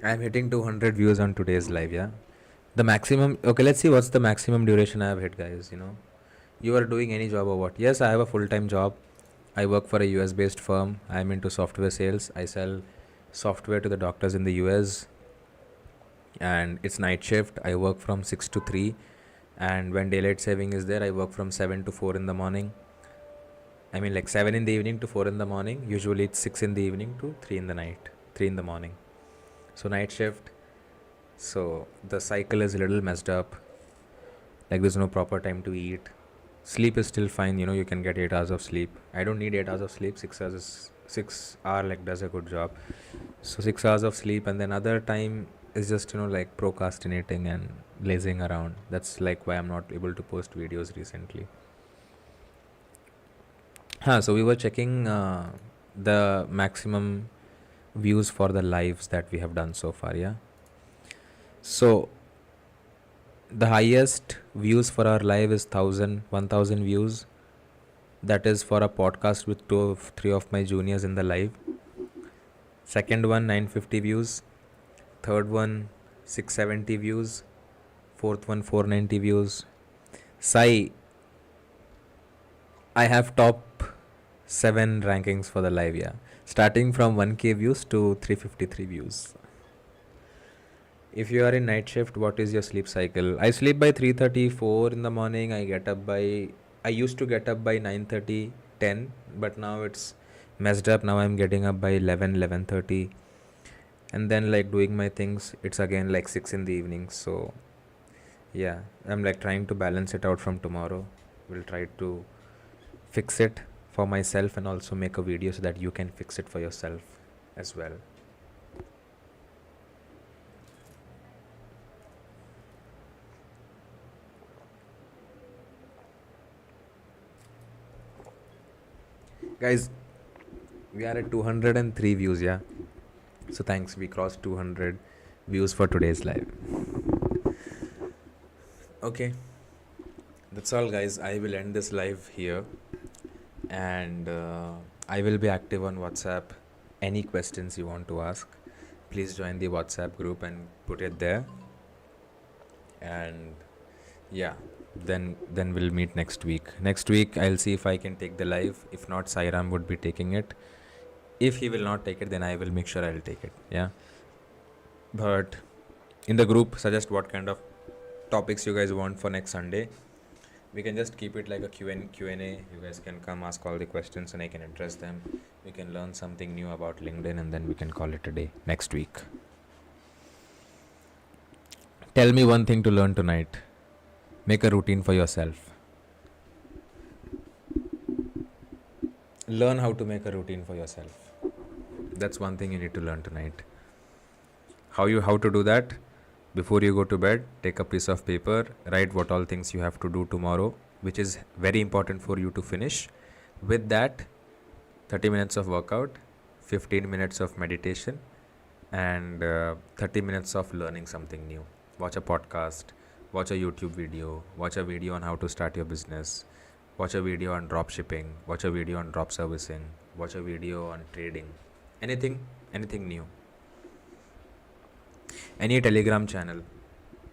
I'm hitting 200 views on today's live, yeah? The maximum... Okay, let's see what's the maximum duration I have hit, guys, You are doing any job or what? Yes, I have a full-time job. I work for a US-based firm. I'm into software sales. I sell software to the doctors in the US. And it's night shift. I work from 6 to 3. And when daylight saving is there, I work from 7 to 4 in the morning. I mean, like 7 in the evening to 4 in the morning. Usually it's 6 in the evening to 3 in the night, 3 in the morning. So night shift. So the cycle is a little messed up. Like there's no proper time to eat. Sleep is still fine. You can get 8 hours of sleep. I don't need 8 hours of sleep. 6 hour like does a good job. So 6 hours of sleep, and then other time is just like procrastinating and lazing around. That's like why I'm not able to post videos recently. So we were checking the maximum views for the lives that we have done so far, yeah. So the highest views for our live is 1000 views. That is for a podcast with 3 of my juniors in the live. Second one 950 views. Third one 670 views. Fourth one 490 views. Sai, I have top 7 rankings for the live, yeah. Starting from 1k views to 353 views. If you are in night shift, what is your sleep cycle? I sleep by 3:34 in the morning. I used to get up by 9:30, 10, but now it's messed up. Now I'm getting up by 11:30. And then like doing my things, it's again like 6 in the evening. So yeah, I'm like trying to balance it out from tomorrow. We'll try to fix it for myself and also make a video so that you can fix it for yourself as well. Guys, we are at 203 views, yeah. So thanks, we crossed 200 views for today's live. Okay, that's all, guys. I will end this live here, and I will be active on WhatsApp. Any questions you want to ask, please join the WhatsApp group and put it there. And yeah, then we'll meet next week. Next week I'll see if I can take the live. If not, Sairam would be taking it. If he will not take it, then I will make sure I'll take it. Yeah. But in the group, suggest what kind of topics you guys want for next Sunday. We can just keep it like a Q&A. You guys can come ask all the questions and I can address them. We can learn something new about LinkedIn and then we can call it a day next week. Tell me one thing to learn tonight. Make a routine for yourself. Learn how to make a routine for yourself. That's one thing you need to learn tonight. How to do that? Before you go to bed, take a piece of paper, write what all things you have to do tomorrow, which is very important for you to finish. With that, 30 minutes of workout, 15 minutes of meditation, and 30 minutes of learning something new. Watch a podcast, watch a YouTube video, watch a video on how to start your business, watch a video on drop shipping, watch a video on drop servicing, watch a video on trading, anything new. Any Telegram channel?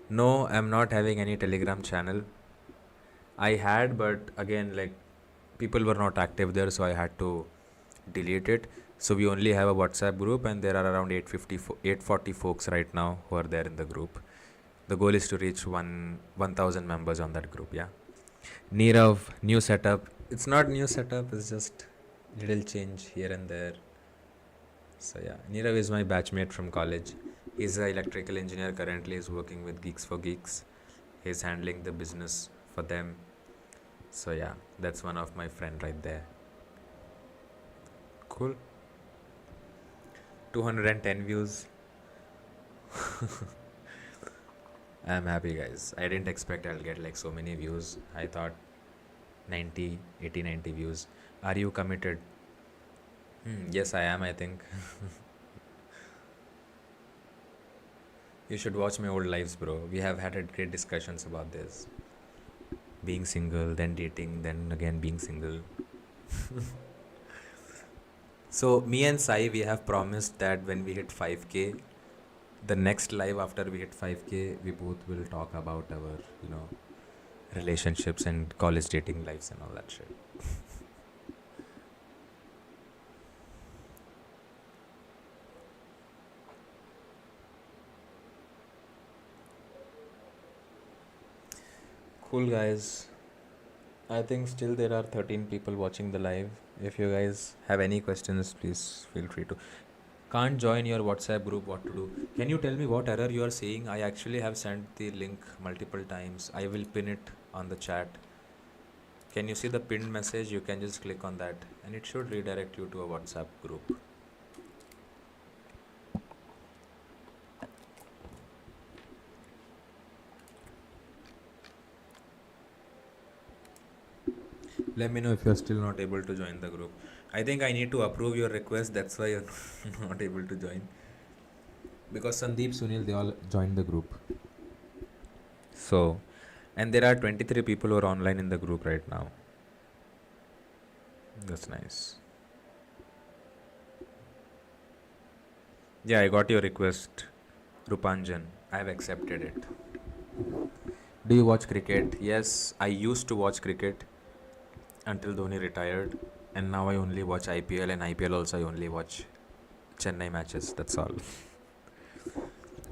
No, I'm not having any Telegram channel. I had, but again, like, people were not active there, so I had to delete it. So we only have a WhatsApp group, and there are around 840 folks right now who are there in the group. The goal is to reach 1,000 members on that group. Yeah. Nirav, new setup. It's not new setup. It's just little change here and there. So yeah, Nirav is my batchmate from college. He's an electrical engineer currently. He's working with Geeks for Geeks. He's handling the business for them. So yeah, that's one of my friend right there. Cool. 210 views. I'm happy, guys. I didn't expect I'll get like so many views. I thought 90 views. Are you committed? Yes, I am, I think. You should watch my old lives, bro. We have had great discussions about this. Being single, then dating, then again being single. So me and Sai, we have promised that when we hit 5K, the next live after we hit 5K, we both will talk about our, relationships and college dating lives and all that shit. Cool, guys. I think still there are 13 people watching the live. If you guys have any questions, please feel free to. Can't join your WhatsApp group, what to do? Can you tell me what error you are seeing? I actually have sent the link multiple times. I will pin it on the chat. Can you see the pinned message? You can just click on that and it should redirect you to a WhatsApp group. Let me know if you're still not able to join the group. I think I need to approve your request. That's why you're not able to join. Because Sandeep, Sunil, they all joined the group. So, and there are 23 people who are online in the group right now. That's nice. Yeah, I got your request, Rupanjan. I have accepted it. Do you watch cricket? Yes, I used to watch cricket until Dhoni retired, and now I only watch IPL, and IPL also I only watch Chennai matches. That's all.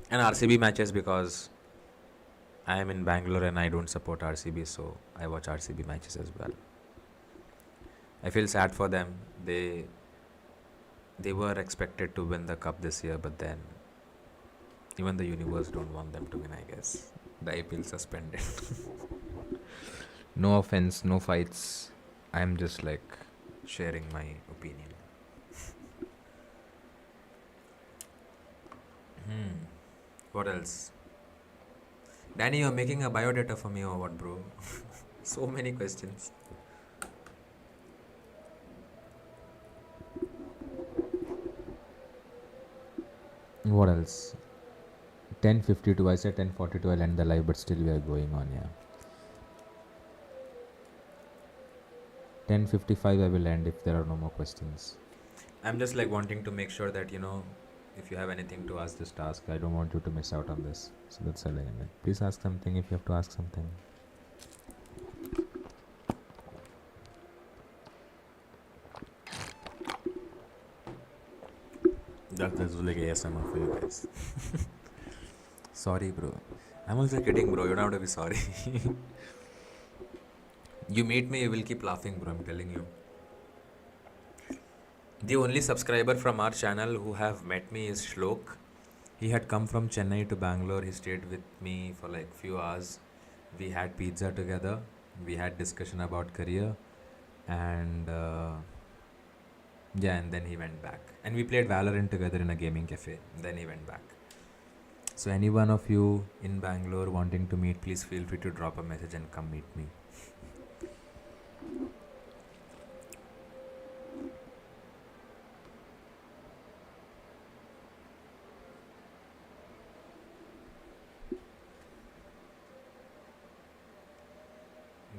And RCB matches because I am in Bangalore and I don't support RCB, so I watch RCB matches as well. I feel sad for them. They were expected to win the cup this year, but then even the universe don't want them to win, I guess. The IPL suspended. No offense, no fights. I'm just like sharing my opinion. What else? Danny, you're making a biodata for me or what, bro? So many questions. What else? 10:52. I said 10:42. I'll end the live, but still we are going on. Yeah. 10:55. I will end if there are no more questions. I'm just like wanting to make sure that if you have anything to ask, just ask. I don't want you to miss out on this. So that's all I mean. Please ask something if you have to ask something. That was like ASMR for you guys. Sorry, bro. I'm also kidding, bro. You don't have to be sorry. You meet me, you will keep laughing, bro. I'm telling you. The only subscriber from our channel who have met me is Shlok. He had come from Chennai to Bangalore. He stayed with me for like few hours. We had pizza together. We had discussion about career, and yeah, and then he went back. And we played Valorant together in a gaming cafe. Then he went back. So any one of you in Bangalore wanting to meet, please feel free to drop a message and come meet me.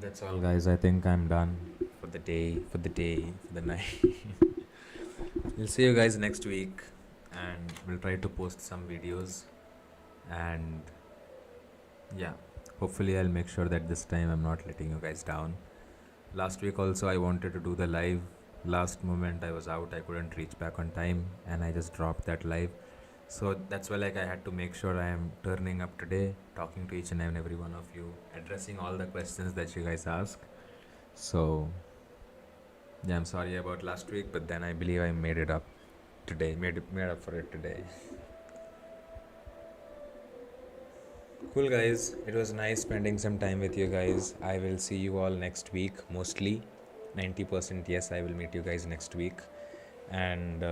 That's all, guys. I think I'm done for the day, for the night. We'll see you guys next week, and we'll try to post some videos. And yeah, hopefully, I'll make sure that this time I'm not letting you guys down. Last week, also, I wanted to do the live. Last moment, I was out, I couldn't reach back on time, and I just dropped that live. So that's why, like, I had to make sure I am turning up today, talking to each and every one of you, addressing all the questions that you guys ask. So yeah, I'm sorry about last week, but then I believe I made it up today, made up for it today. Cool, guys. It was nice spending some time with you guys. I will see you all next week, mostly 90%. Yes, I will meet you guys next week, and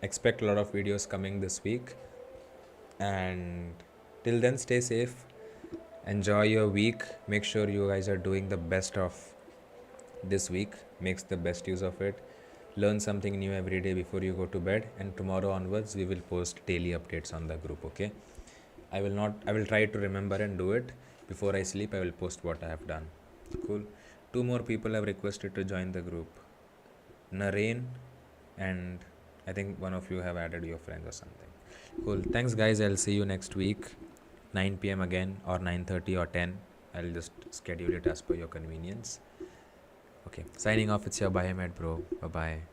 expect a lot of videos coming this week. And till then, stay safe, enjoy your week, make sure you guys are doing the best of this week, makes the best use of it, learn something new every day before you go to bed, and tomorrow onwards we will post daily updates on the group. Okay, I will try to remember and do it. Before I sleep, I will post what I have done. Cool. 2 more people have requested to join the group, Naren, and I think one of you have added your friends or something. Cool. Thanks, guys. I'll see you next week, 9 p.m. again, or 9:30 or 10. I'll just schedule it as per your convenience. Okay. Signing off. It's your Biomed bro. Bye bye.